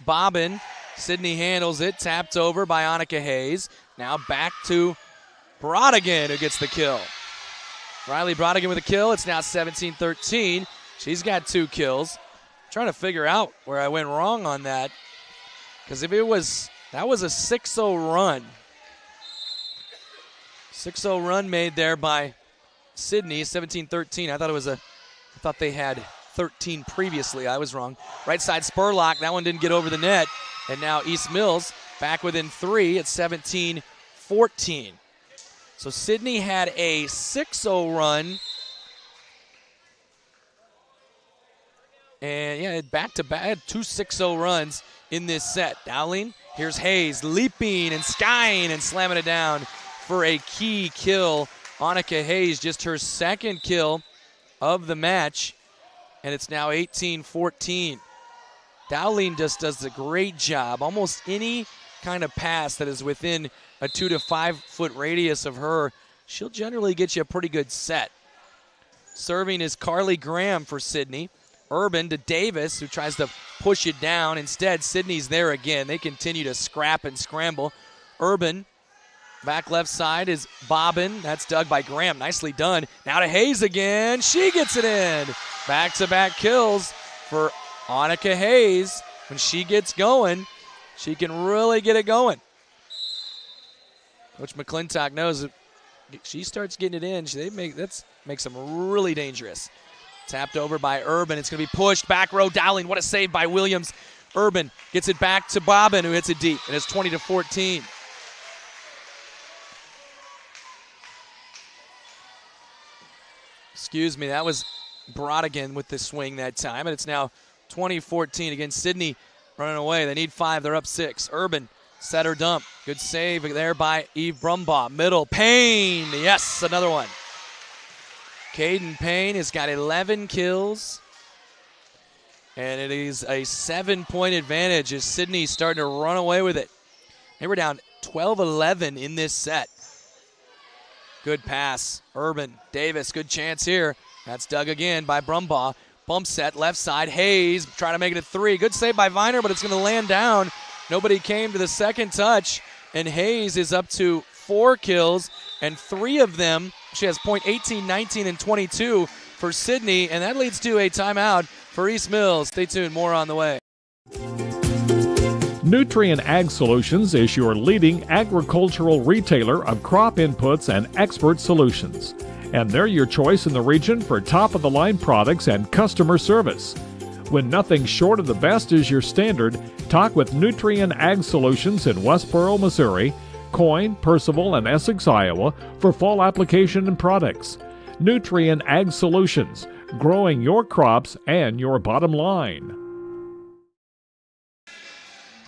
Bobbin. Sidney handles it. Tapped over by Annika Hayes. Now back to Brodigan, who gets the kill. Riley Brodigan with a kill. It's now 17-13. She's got 2 kills. I'm trying to figure out where I went wrong on that. Because if that was a 6-0 run. 6-0 run made there by Sidney, 17-13. I thought they had 13 previously. I was wrong. Right side Spurlock. That one didn't get over the net. And now East Mills back within 3 at 17-14. So Sidney had a 6-0 run. And yeah, back-to-back, had 2 6-0 runs in this set. Dowling, here's Hayes leaping and skying and slamming it down for a key kill. Annika Hayes, just her 2nd kill of the match, and it's now 18-14. Dowling just does a great job. Almost any kind of pass that is within a 2 to 5 foot radius of her, she'll generally get you a pretty good set. Serving is Carly Graham for Sidney. Urban to Davis, who tries to push it down. Instead, Sidney's there again. They continue to scrap and scramble. Urban, back left side is Bobbin. That's dug by Graham. Nicely done. Now to Hayes again. She gets it in. Back-to-back kills for Annika Hayes. When she gets going, she can really get it going. Coach McClintock knows if she starts getting it in, that makes them really dangerous. Tapped over by Urban. It's going to be pushed. Back row, Dowling. What a save by Williams. Urban gets it back to Bobbin, who hits it deep. And it's 20-14. Excuse me. That was Brodigan with the swing that time. And it's now 20-14. Again, Sidney running away. They need 5. They're up 6. Urban, set her dump. Good save there by Eve Brumbaugh. Middle, Payne. Yes, another one. Caden Payne has got 11 kills, and it is a 7-point advantage as Sidney's starting to run away with it. They were down 12-11 in this set. Good pass. Urban, Davis, good chance here. That's dug again by Brumbaugh. Bump set, left side. Hayes trying to make it a 3. Good save by Viner, but it's going to land down. Nobody came to the second touch, and Hayes is up to 4 kills, and 3 of them, she has point 18, 19, and 22 for Sidney, and that leads to a timeout for East Mills. Stay tuned, more on the way. Nutrien Ag Solutions is your leading agricultural retailer of crop inputs and expert solutions. and they're your choice in the region for top-of-the-line products and customer service. When nothing short of the best is your standard, talk with Nutrien Ag Solutions in Westboro, Missouri, Coyne, Percival, and Essex, Iowa for fall application and products. Nutrien Ag Solutions, growing your crops and your bottom line.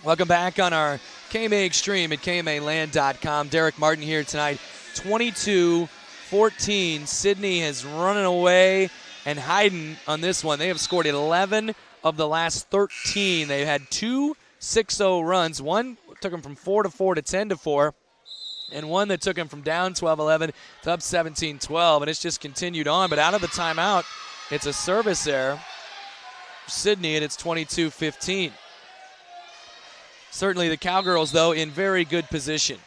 Welcome back on our KMA Extreme at KMAland.com. Derek Martin here tonight. 22-14. Sidney has run away and hiding on this one. They have scored 11 of the last 13. They've had two 6-0 runs. One took them from 4-4 to 10-4. And one that took him from down 12-11 to up 17-12. And it's just continued on. But out of the timeout, it's a service error for Sidney, and it's 22-15. Certainly the Cowgirls, though, in very good position.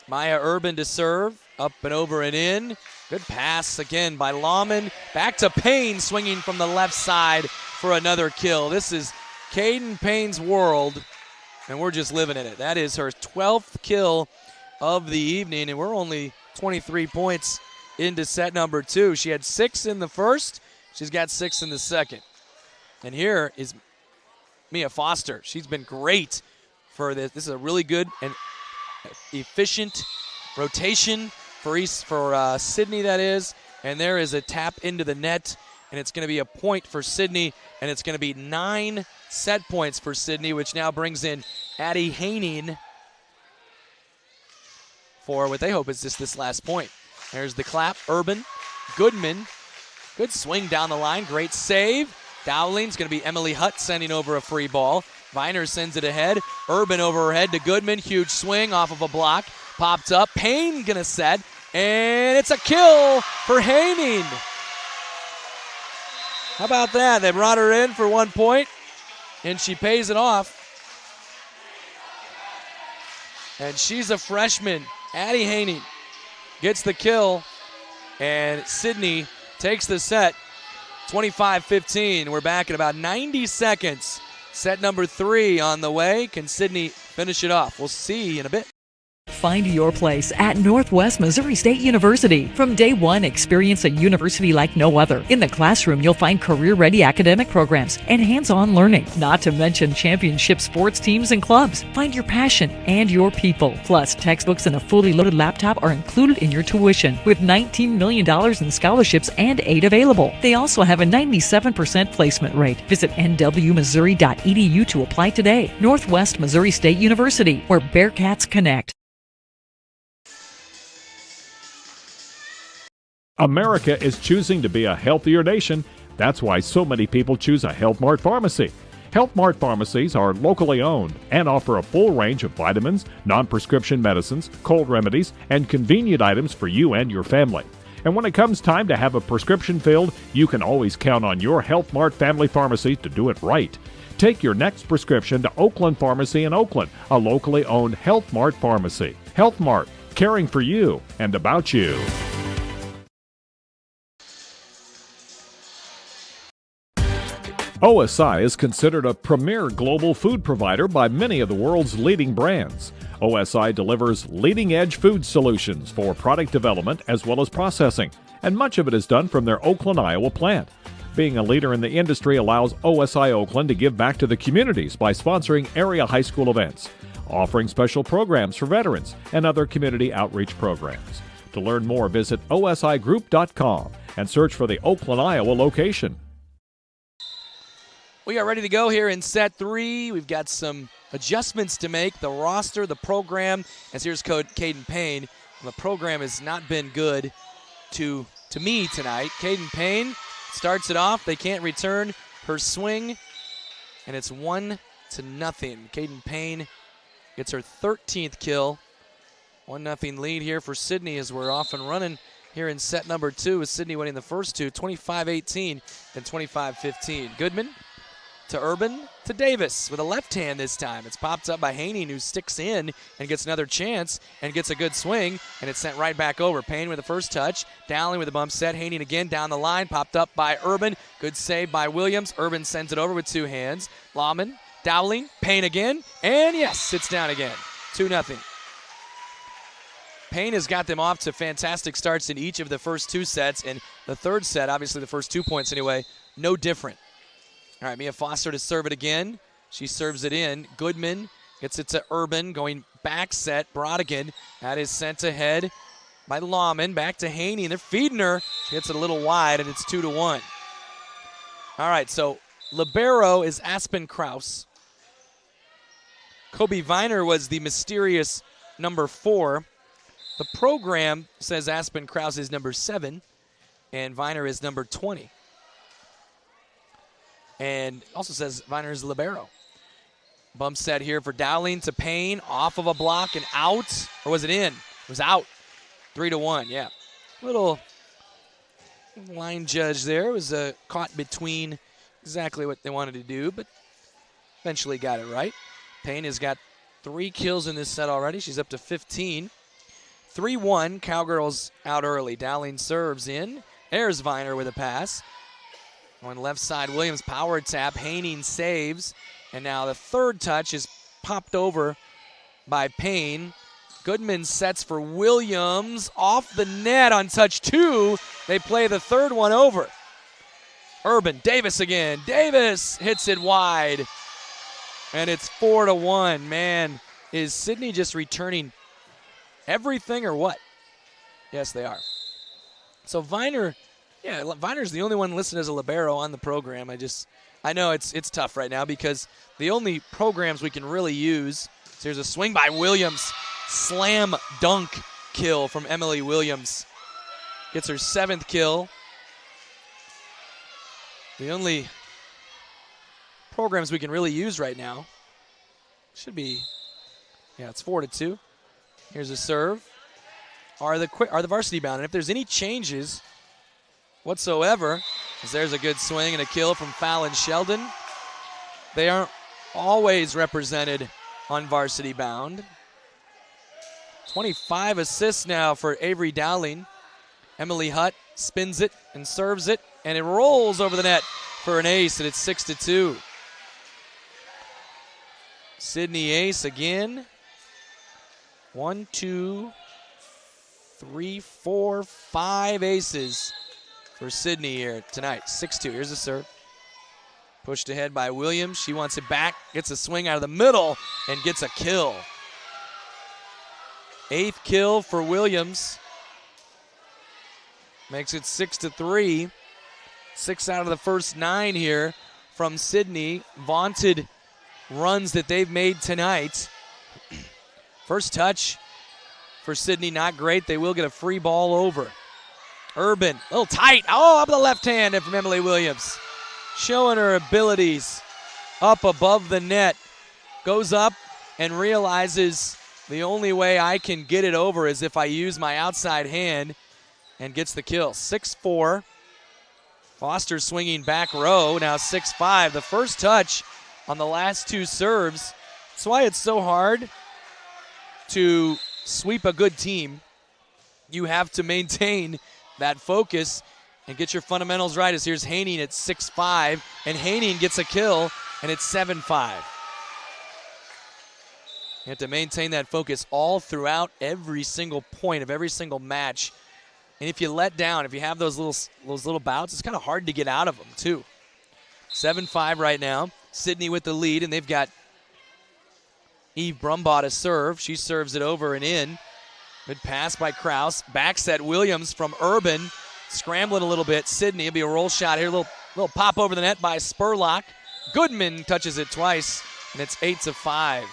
Maya Urban to serve, up and over and in. Good pass again by Lawman. Back to Payne, swinging from the left side for another kill. This is Caden Payne's world, and we're just living in it. That is her 12th kill of the evening, and we're only 23 points into set number 2. She had 6 in the first. She's got 6 in the second. And here is Mia Foster. She's been great for this. This is a really good and efficient rotation for Sidney, that is. And there is a tap into the net, and it's going to be a point for Sidney, and it's going to be 9 set points for Sidney, which now brings in Addie Haining for what they hope is just this last point. There's the clap. Urban, Goodman, good swing down the line, great save. Dowling's going to be Emily Hutt sending over a free ball. Viner sends it ahead. Urban over her head to Goodman. Huge swing off of a block. Popped up. Payne going to set. And it's a kill for Haining. How about that? They brought her in for 1 point, and she pays it off. And she's a freshman. Addie Haining gets the kill, and Sidney takes the set. 25-15. We're back at about 90 seconds. Set number 3 on the way. Can Sidney finish it off? We'll see in a bit. Find your place at Northwest Missouri State University. From day one, experience a university like no other. In the classroom, you'll find career-ready academic programs and hands-on learning, not to mention championship sports teams and clubs. Find your passion and your people. Plus, textbooks and a fully loaded laptop are included in your tuition, with $19 million in scholarships and aid available. They also have a 97% placement rate. Visit nwmissouri.edu to apply today. Northwest Missouri State University, where Bearcats connect. America is choosing to be a healthier nation. That's why so many people choose a Health Mart pharmacy. Health Mart pharmacies are locally owned and offer a full range of vitamins, non-prescription medicines, cold remedies, and convenient items for you and your family. And when it comes time to have a prescription filled, you can always count on your Health Mart family pharmacy to do it right. Take your next prescription to Oakland Pharmacy in Oakland, a locally owned Health Mart pharmacy. Health Mart, caring for you and about you. OSI is considered a premier global food provider by many of the world's leading brands. OSI delivers leading-edge food solutions for product development as well as processing, and much of it is done from their Oakland, Iowa plant. Being a leader in the industry allows OSI Oakland to give back to the communities by sponsoring area high school events, offering special programs for veterans, and other community outreach programs. To learn more, visit osigroup.com and search for the Oakland, Iowa location. We are ready to go here in set 3. We've got some adjustments to make. The roster, the program, as here's Caden Payne. The program has not been good to me tonight. Caden Payne starts it off. They can't return her swing, and it's 1-0. Caden Payne gets her 13th kill. 1-0 lead here for Sidney as we're off and running here in set number 2, with Sidney winning the first two, 25-18 and 25-15. Goodman to Urban to Davis with a left hand this time. It's popped up by Haining, who sticks in and gets another chance and gets a good swing, and it's sent right back over. Payne with the first touch. Dowling with a bump set. Haining again down the line. Popped up by Urban. Good save by Williams. Urban sends it over with 2 hands. Lawman, Dowling, Payne again, and yes, it's down again. 2-0. Payne has got them off to fantastic starts in each of the first 2 sets, and the third set, obviously the first 2 points anyway, no different. All right, Mia Foster to serve it again. She serves it in. Goodman gets it to Urban, going back set. Brodigan, that is sent ahead by Lawman. Back to Haney, and they're feeding her. She hits it a little wide, and it's 2-1. All right, so libero is Aspen Krause. Kobe Viner was the mysterious number 4. The program says Aspen Krause is number 7, and Viner is number 20. And also says Viner is libero. Bump set here for Dowling to Payne, off of a block and out. Or was it in? It was out. 3-1, yeah. Little line judge there. It was caught between exactly what they wanted to do, but eventually got it right. Payne has got 3 kills in this set already. She's up to 15. 3-1, Cowgirls out early. Dowling serves in. There's Viner with a pass. On left side, Williams power tap. Haney saves. And now the third touch is popped over by Payne. Goodman sets for Williams. Off the net on touch 2. They play the third one over. Urban, Davis again. Davis hits it wide. And it's 4-1. Man, is Sidney just returning everything or what? Yes, they are. So Viner, yeah, Viner's the only one listed as a libero on the program. I know it's tough right now because the only programs we can really use. So here's a swing by Williams. Slam dunk kill from Emily Williams. Gets her 7th kill. The only programs we can really use right now should be, yeah, it's 4-2. Here's a serve. Are the varsity bound? And if there's any changes whatsoever, as there's a good swing and a kill from Fallon Sheldon, they aren't always represented on varsity bound. 25 assists now for Avery Dowling. Emily Hutt spins it and serves it, and it rolls over the net for an ace, and it's 6-2. Sidney ace again. 1, 2, 3, 4, 5 aces for Sidney here tonight. 6-2. Here's the serve. Pushed ahead by Williams. She wants it back. Gets a swing out of the middle and gets a kill. 8th kill for Williams. Makes it 6-3. 6 out of the first 9 here from Sidney. Vaunted runs that they've made tonight. First touch for Sidney, not great. They will get a free ball over. Urban, a little tight. Oh, up the left hand from Emily Williams. Showing her abilities up above the net. Goes up and realizes the only way I can get it over is if I use my outside hand, and gets the kill. 6-4. Foster swinging back row, now 6-5. The first touch on the last 2 serves. That's why it's so hard to sweep a good team. You have to maintain that focus and get your fundamentals right. As here's Haney at 6-5, and Haney gets a kill, and it's 7-5. You have to maintain that focus all throughout every single point of every single match. And if you let down, if you have those little bouts, it's kind of hard to get out of them too. 7-5 right now. Sidney with the lead, and they've got Eve Brumbaugh to serve. She serves it over and in. Good pass by Krause. Back set Williams from Urban. Scrambling a little bit. Sidney, it'll be a roll shot here. Little pop over the net by Spurlock. Goodman touches it twice, and it's 8-5.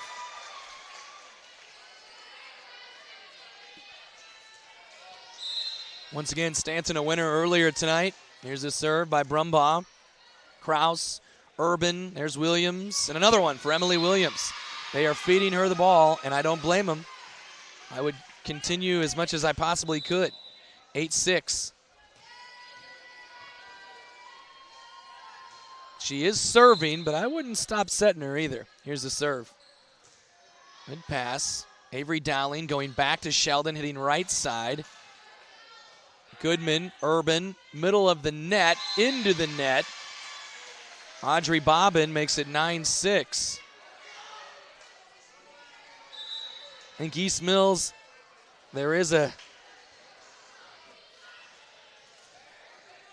Once again, Stanton a winner earlier tonight. Here's a serve by Brumbaugh. Krause, Urban, there's Williams, and another one for Emily Williams. They are feeding her the ball, and I don't blame them. I would continue as much as I possibly could. 8-6. She is serving, but I wouldn't stop setting her either. Here's the serve. Good pass. Avery Dowling going back to Sheldon, hitting right side. Goodman, Urban, middle of the net, into the net. Audrey Bobbin makes it 9-6. I think East Mills there is a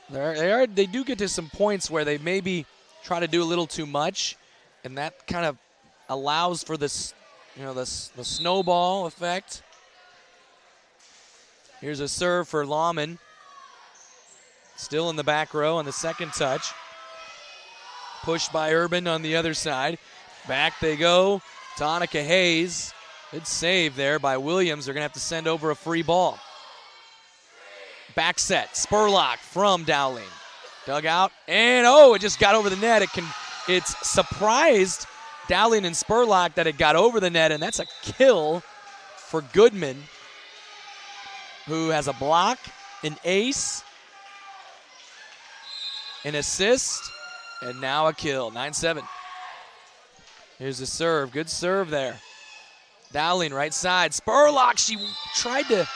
they do get to some points where they maybe try to do a little too much, and that kind of allows for this, the snowball effect. Here's a serve for Lawman. Still in the back row on the second touch. Pushed by Urban on the other side. Back they go. Tonica Hayes. Good save there by Williams. They're going to have to send over a free ball. Back set. Spurlock from Dowling. Dug out. And, it just got over the net. It's surprised Dowling and Spurlock that it got over the net, and that's a kill for Goodman, who has a block, an ace, an assist, and now a kill. 9-7. Here's a serve. Good serve there. Dowling, right side. Spurlock, she tried to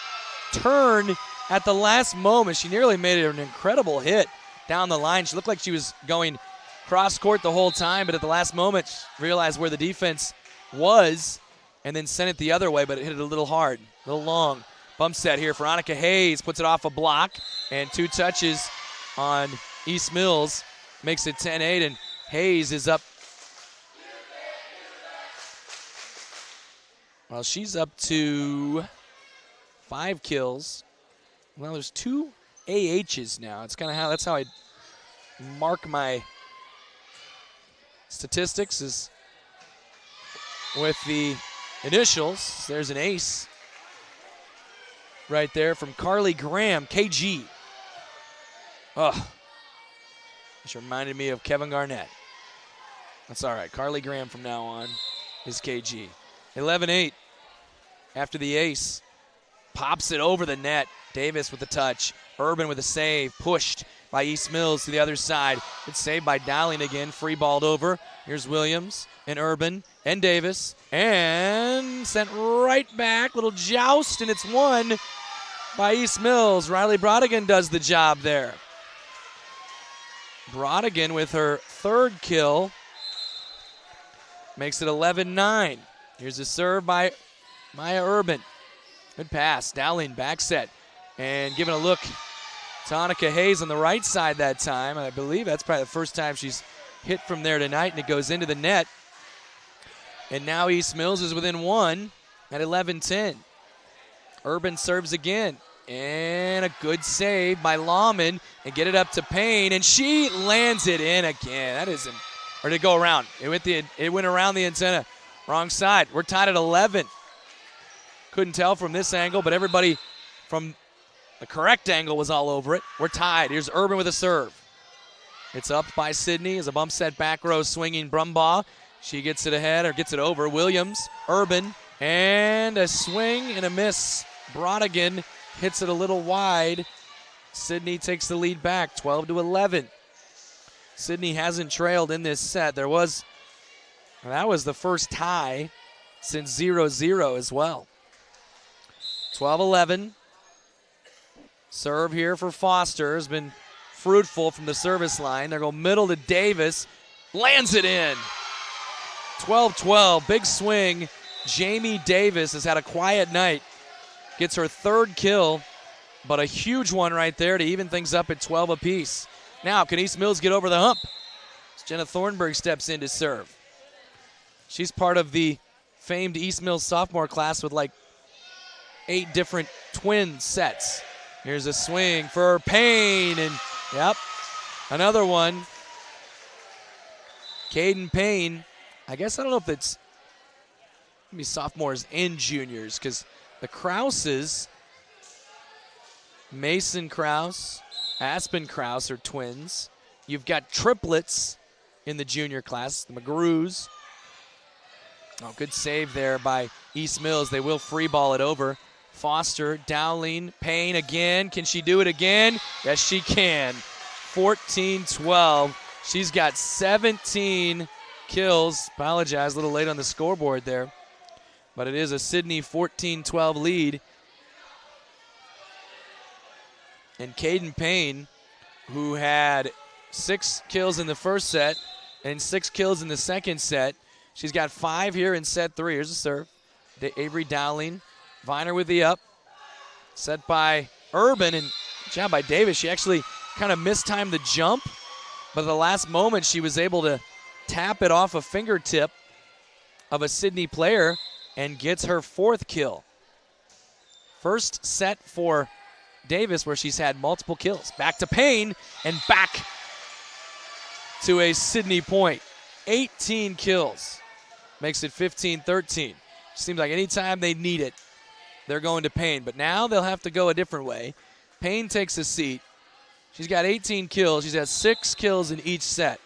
turn at the last moment. She nearly made an incredible hit down the line. She looked like she was going cross court the whole time, but at the last moment, she realized where the defense was and then sent it the other way, but it hit it a little hard, a little long. Bump set here. Veronica Hayes puts it off a block, and 2 touches on East Mills makes it 10-8, and Hayes is up. Well, she's up to 5 kills. Well, there's 2 AHs now. It's kind of that's how I mark my statistics, is with the initials. There's an ace right there from Carly Graham, KG. This reminded me of Kevin Garnett. That's all right. Carly Graham from now on is KG. 11-8 after the ace. Pops it over the net. Davis with the touch. Urban with a save. Pushed by East Mills to the other side. It's saved by Dowling again. Free balled over. Here's Williams and Urban and Davis. And sent right back. Little joust, and it's won by East Mills. Riley Brodigan does the job there. Brodigan with her 3rd kill makes it 11-9. Here's a serve by Maya Urban. Good pass. Dowling back set. And giving a look, Tonica Hayes on the right side that time. I believe that's probably the first time she's hit from there tonight, and it goes into the net. And now East Mills is within 1 at 11-10. Urban serves again. And a good save by Lawman, and get it up to Payne, and she lands it in again. That isn't, or did it go around? It went around the antenna. Wrong side. We're tied at 11. Couldn't tell from this angle, but everybody from the correct angle was all over it. We're tied. Here's Urban with a serve. It's up by Sidney as a bump set back row swinging Brumbaugh. She gets it ahead, or gets it over. Williams, Urban, and a swing and a miss. Brodigan hits it a little wide. Sidney takes the lead back, 12-11. Sidney hasn't trailed in this set. That was the first tie since 0-0 as well. 12-11. Serve here for Foster has been fruitful from the service line. They go middle to Davis. Lands it in. 12-12. Big swing. Jamie Davis has had a quiet night. Gets her 3rd kill, but a huge one right there to even things up at 12 apiece. Now, can East Mills get over the hump? Jenna Thornburg steps in to serve. She's part of the famed East Mills sophomore class with like 8 different twin sets. Here's a swing for Payne, and another one. Caden Payne. I guess I don't know if it's maybe sophomores and juniors, because the Krauses, Mason Krause, Aspen Krause are twins. You've got triplets in the junior class, the McGrews. Oh, good save there by East Mills. They will free ball it over. Foster, Dowling, Payne again. Can she do it again? Yes, she can. 14-12. She's got 17 kills. Apologize, a little late on the scoreboard there. But it is a Sidney 14-12 lead. And Caden Payne, who had 6 kills in the first set and 6 kills in the second set. She's got 5 here in set 3. Here's a serve. Avery Dowling. Viner with the up. Set by Urban, and good job by Davis. She actually kind of mistimed the jump, but at the last moment she was able to tap it off a fingertip of a Sidney player and gets her 4th kill. First set for Davis where she's had multiple kills. Back to Payne and back to a Sidney point. 18 kills. Makes it 15-13. Seems like anytime they need it, they're going to Payne. But now they'll have to go a different way. Payne takes a seat. She's got 18 kills. She's had 6 kills in each set.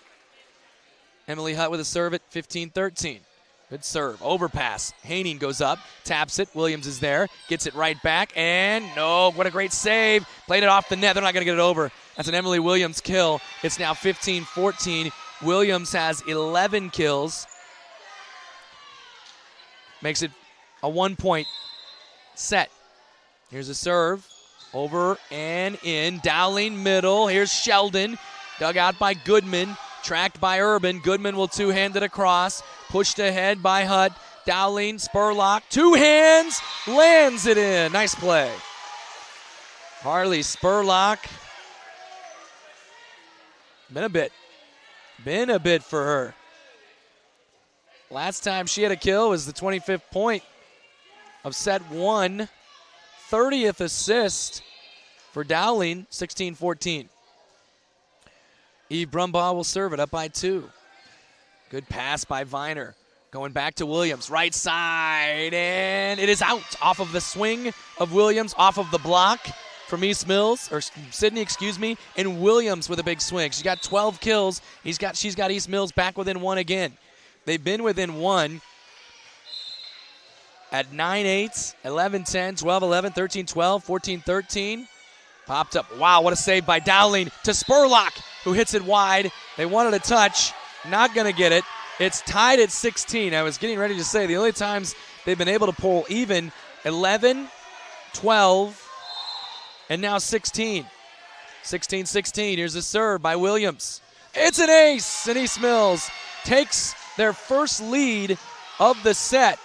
Emily Hutt with a serve at 15-13. Good serve. Overpass. Haining goes up. Taps it. Williams is there. Gets it right back. And no, what a great save. Played it off the net. They're not going to get it over. That's an Emily Williams kill. It's now 15-14. Williams has 11 kills. Makes it a 1-point set. Here's a serve. Over and in. Dowling middle. Here's Sheldon. Dug out by Goodman. Tracked by Urban. Goodman will two-hand it across. Pushed ahead by Hutt. Dowling, Spurlock, 2 hands. Lands it in. Nice play. Harley Spurlock. Been a bit for her. Last time she had a kill was the 25th point of set 1. 30th assist for Dowling, 16-14. Eve Brumbaugh will serve it up by 2. Good pass by Viner. Going back to Williams, right side, and it is out off of the swing of Williams, off of the block from East Mills, or Sidney, excuse me, and Williams with a big swing. She's got 12 kills. She's got East Mills back within 1 again. They've been within 1 at 9-8, 11-10, 12-11, 13-12, 14-13. Popped up. Wow, what a save by Dowling to Spurlock, who hits it wide. They wanted a touch. Not going to get it. It's tied at 16. I was getting ready to say the only times they've been able to pull even, 11, 12, and now 16. 16-16. Here's a serve by Williams. It's an ace, and East Mills takes their first lead of the set.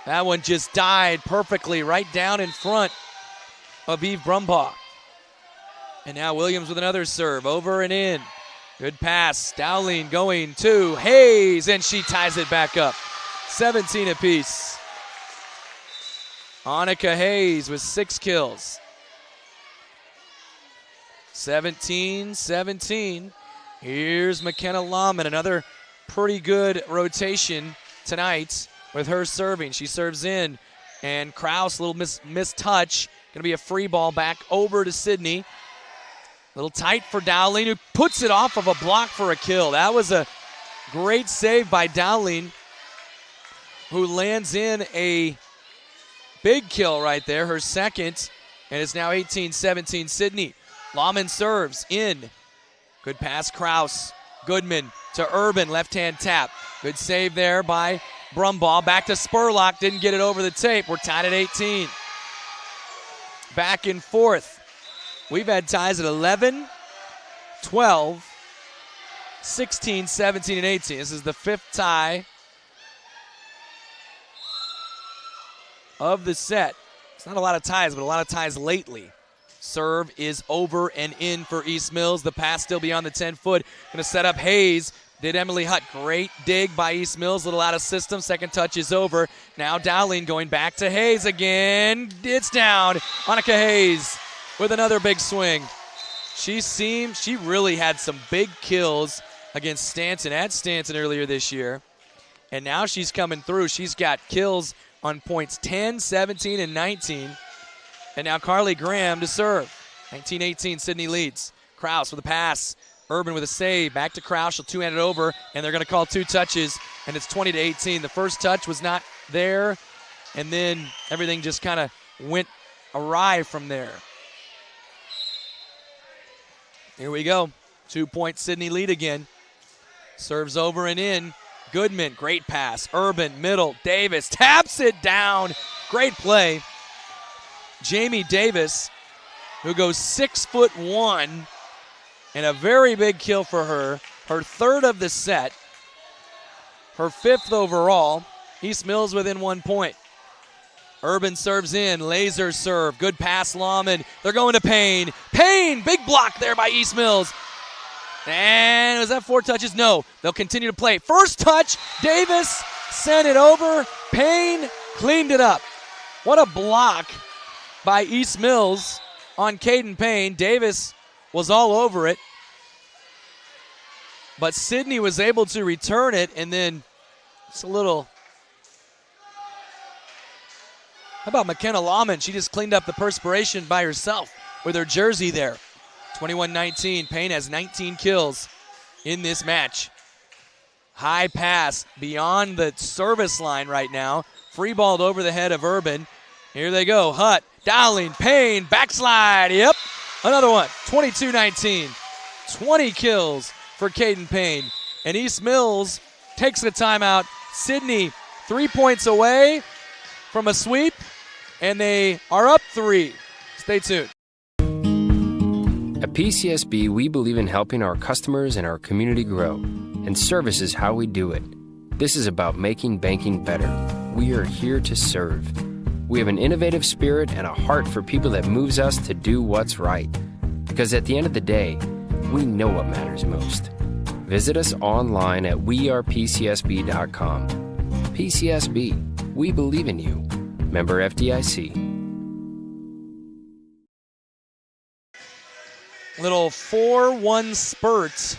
That one just died perfectly right down in front of Eve Brumbaugh. And now Williams with another serve, over and in. Good pass. Dowling going to Hayes, and she ties it back up. 17 apiece. Annika Hayes with 6 kills. 17-17. Here's McKenna Lahman, another pretty good rotation tonight with her serving. She serves in, and Kraus, a little missed touch. Going to be a free ball back over to Sidney. A little tight for Dowling, who puts it off of a block for a kill. That was a great save by Dowling, who lands in a big kill right there, her second, and it's now 18-17 Sidney. Lahman serves in. Good pass, Kraus. Goodman to Urban, left-hand tap. Good save there by Brumbaugh. Back to Spurlock, didn't get it over the tape. We're tied at 18. Back and forth. We've had ties at 11, 12, 16, 17, and 18. This is the 5th tie of the set. It's not a lot of ties, but a lot of ties lately. Serve is over and in for East Mills. The pass still beyond the 10-foot. Going to set up Hayes. Did Emily Hutt. Great dig by East Mills. Little out of system. Second touch is over. Now Dowling going back to Hayes again. It's down. Annika Hayes with another big swing. She really had some big kills against Stanton at Stanton earlier this year. And now she's coming through. She's got kills on points 10, 17, and 19. And now Carly Graham to serve. 19-18, Sidney leads. Kraus with a pass. Urban with a save. Back to Kraus. She'll two-hand it over, and they're going to call 2 touches, and it's 20-18. The first touch was not there, and then everything just kind of went awry from there. Here we go. 2-point Sidney lead again. Serves over and in. Goodman, great pass. Urban, middle. Davis taps it down. Great play. Jamie Davis, who goes 6'1", and a very big kill for her. Her 3rd of the set. Her 5th overall. East Mills within 1 point. Urban serves in, laser serve, good pass, Lawman. They're going to Payne. Payne, big block there by East Mills. And was that 4 touches? No, they'll continue to play. First touch, Davis sent it over. Payne cleaned it up. What a block by East Mills on Caden Payne. Davis was all over it. But Sidney was able to return it, and then just a little. How about McKenna Lawman? She just cleaned up the perspiration by herself with her jersey there. 21-19. Payne has 19 kills in this match. High pass beyond the service line right now. Free balled over the head of Urban. Here they go. Hutt, Dowling, Payne, backslide. Yep, another one. 22-19. 20 kills for Caden Payne. And East Mills takes the timeout. Sidney 3 points away from a sweep, and they are up 3. Stay tuned. At PCSB, we believe in helping our customers and our community grow, and service is how we do it. This is about making banking better. We are here to serve. We have an innovative spirit and a heart for people that moves us to do what's right. Because at the end of the day, we know what matters most. Visit us online at wearepcsb.com. PCSB, we believe in you. Member FDIC. Little 4-1 spurt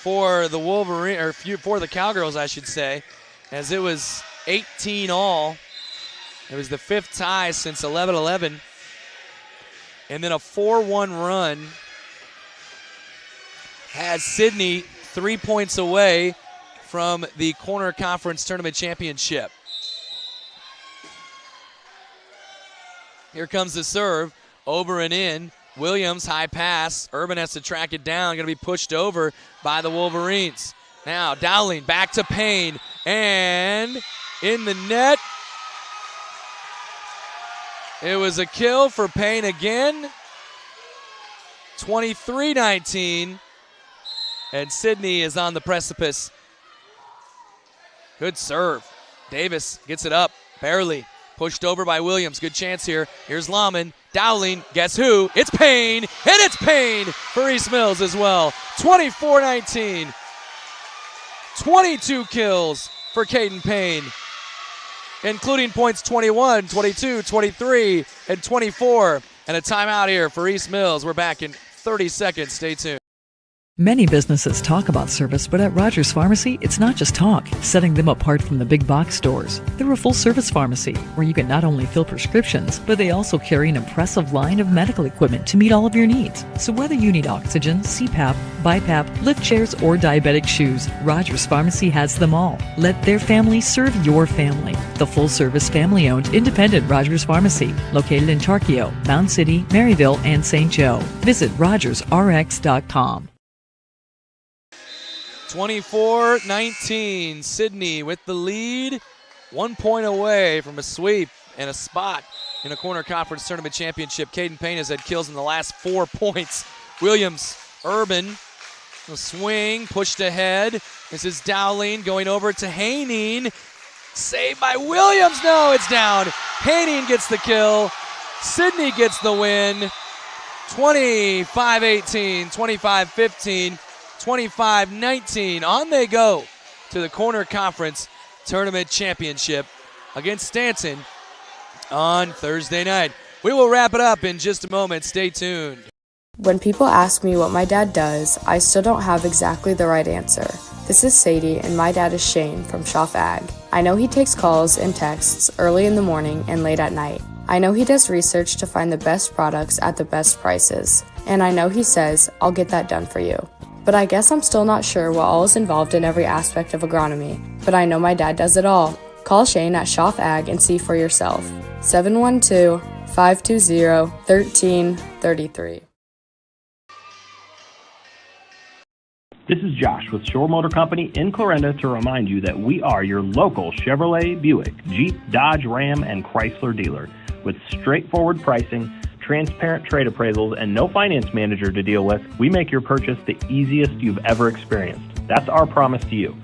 for the Wolverine, or for the Cowgirls, I should say, as it was 18 all. It was the 5th tie since 11-11. And then a 4-1 run has Sidney 3 points away from the Corner Conference Tournament Championship. Here comes the serve, over and in. Williams, high pass. Urban has to track it down. Going to be pushed over by the Wolverines. Now Dowling back to Payne. And in the net. It was a kill for Payne again. 23-19. And Sidney is on the precipice. Good serve. Davis gets it up. Barely. Pushed over by Williams. Good chance here. Here's Lawman. Dowling. Guess who? It's Payne. And it's Payne for East Mills as well. 24-19. 22 kills for Caden Payne, including points 21, 22, 23, and 24. And a timeout here for East Mills. We're back in 30 seconds. Stay tuned. Many businesses talk about service, but at Rogers Pharmacy, it's not just talk, setting them apart from the big box stores. They're a full-service pharmacy where you can not only fill prescriptions, but they also carry an impressive line of medical equipment to meet all of your needs. So whether you need oxygen, CPAP, BiPAP, lift chairs, or diabetic shoes, Rogers Pharmacy has them all. Let their family serve your family. The full-service, family-owned, independent Rogers Pharmacy, located in Charkio, Mound City, Maryville, and St. Joe. Visit rogersrx.com. 24-19, Sidney with the lead, 1 point away from a sweep and a spot in a Corner Conference Tournament Championship. Caden Payne has had kills in the last 4 points. Williams, Urban, a swing, pushed ahead. This is Dowling going over to Haining. Saved by Williams. No, it's down. Haining gets the kill. Sidney gets the win. 25-18, 25-15. 25-19. On they go to the Corner Conference Tournament Championship against Stanton on Thursday night. We will wrap it up in just a moment. Stay tuned. When people ask me what my dad does, I still don't have exactly the right answer. This is Sadie, and my dad is Shane from Schaff Ag. I know he takes calls and texts early in the morning and late at night. I know he does research to find the best products at the best prices. And I know he says, "I'll get that done for you." But I guess I'm still not sure what all is involved in every aspect of agronomy. But I know my dad does it all. Call Shane at Schaff Ag and see for yourself. 712-520-1333. This is Josh with Shore Motor Company in Clarinda to remind you that we are your local Chevrolet, Buick, Jeep, Dodge, Ram, and Chrysler dealer. With straightforward pricing, transparent trade appraisals, and no finance manager to deal with, we make your purchase the easiest you've ever experienced. That's our promise to you.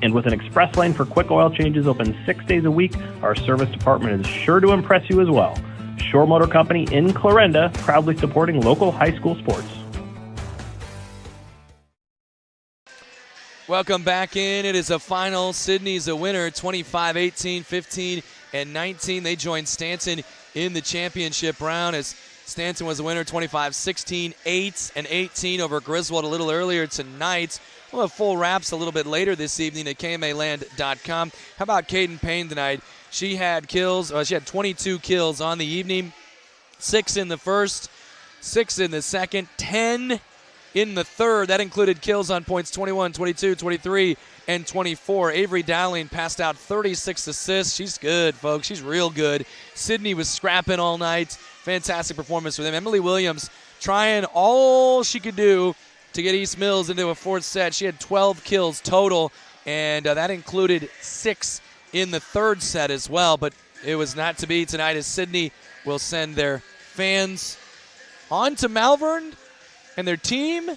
And with an express lane for quick oil changes open 6 days a week, our service department is sure to impress you as well. Shore Motor Company in Clarinda, proudly supporting local high school sports. Welcome back in. It is a final. Sidney's a winner, 25-18, 15, and 19. They joined Stanton in the championship round as Stanton was a winner, 25-16, 8, and 18 over Griswold a little earlier tonight. We'll have full wraps a little bit later this evening at KMAland.com. How about Caden Payne tonight? She had kills. She had 22 kills on the evening, 6 in the first, 6 in the second, 10 in the third. That included kills on points 21, 22, 23, and 24. Avery Dowling passed out 36 assists. She's good, folks. She's real good. Sidney was scrapping all night. Fantastic performance for them. Emily Williams trying all she could do to get East Mills into a fourth set. She had 12 kills total, and that included 6 in the third set as well. But it was not to be tonight as Sidney will send their fans on to Malvern and their team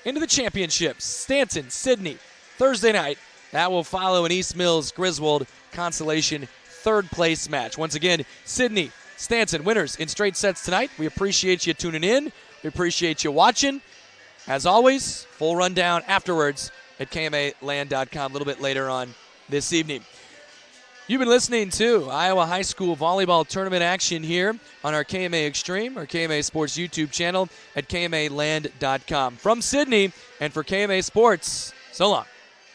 into the championships. Stanton, Sidney, Thursday night. That will follow an East Mills Griswold consolation third place match. Once again, Sidney, Stanton, winners in straight sets tonight. We appreciate you tuning in. We appreciate you watching. As always, full rundown afterwards at KMAland.com a little bit later on this evening. You've been listening to Iowa High School Volleyball Tournament action here on our KMA Extreme, our KMA Sports YouTube channel at KMAland.com. From Sidney and for KMA Sports, so long.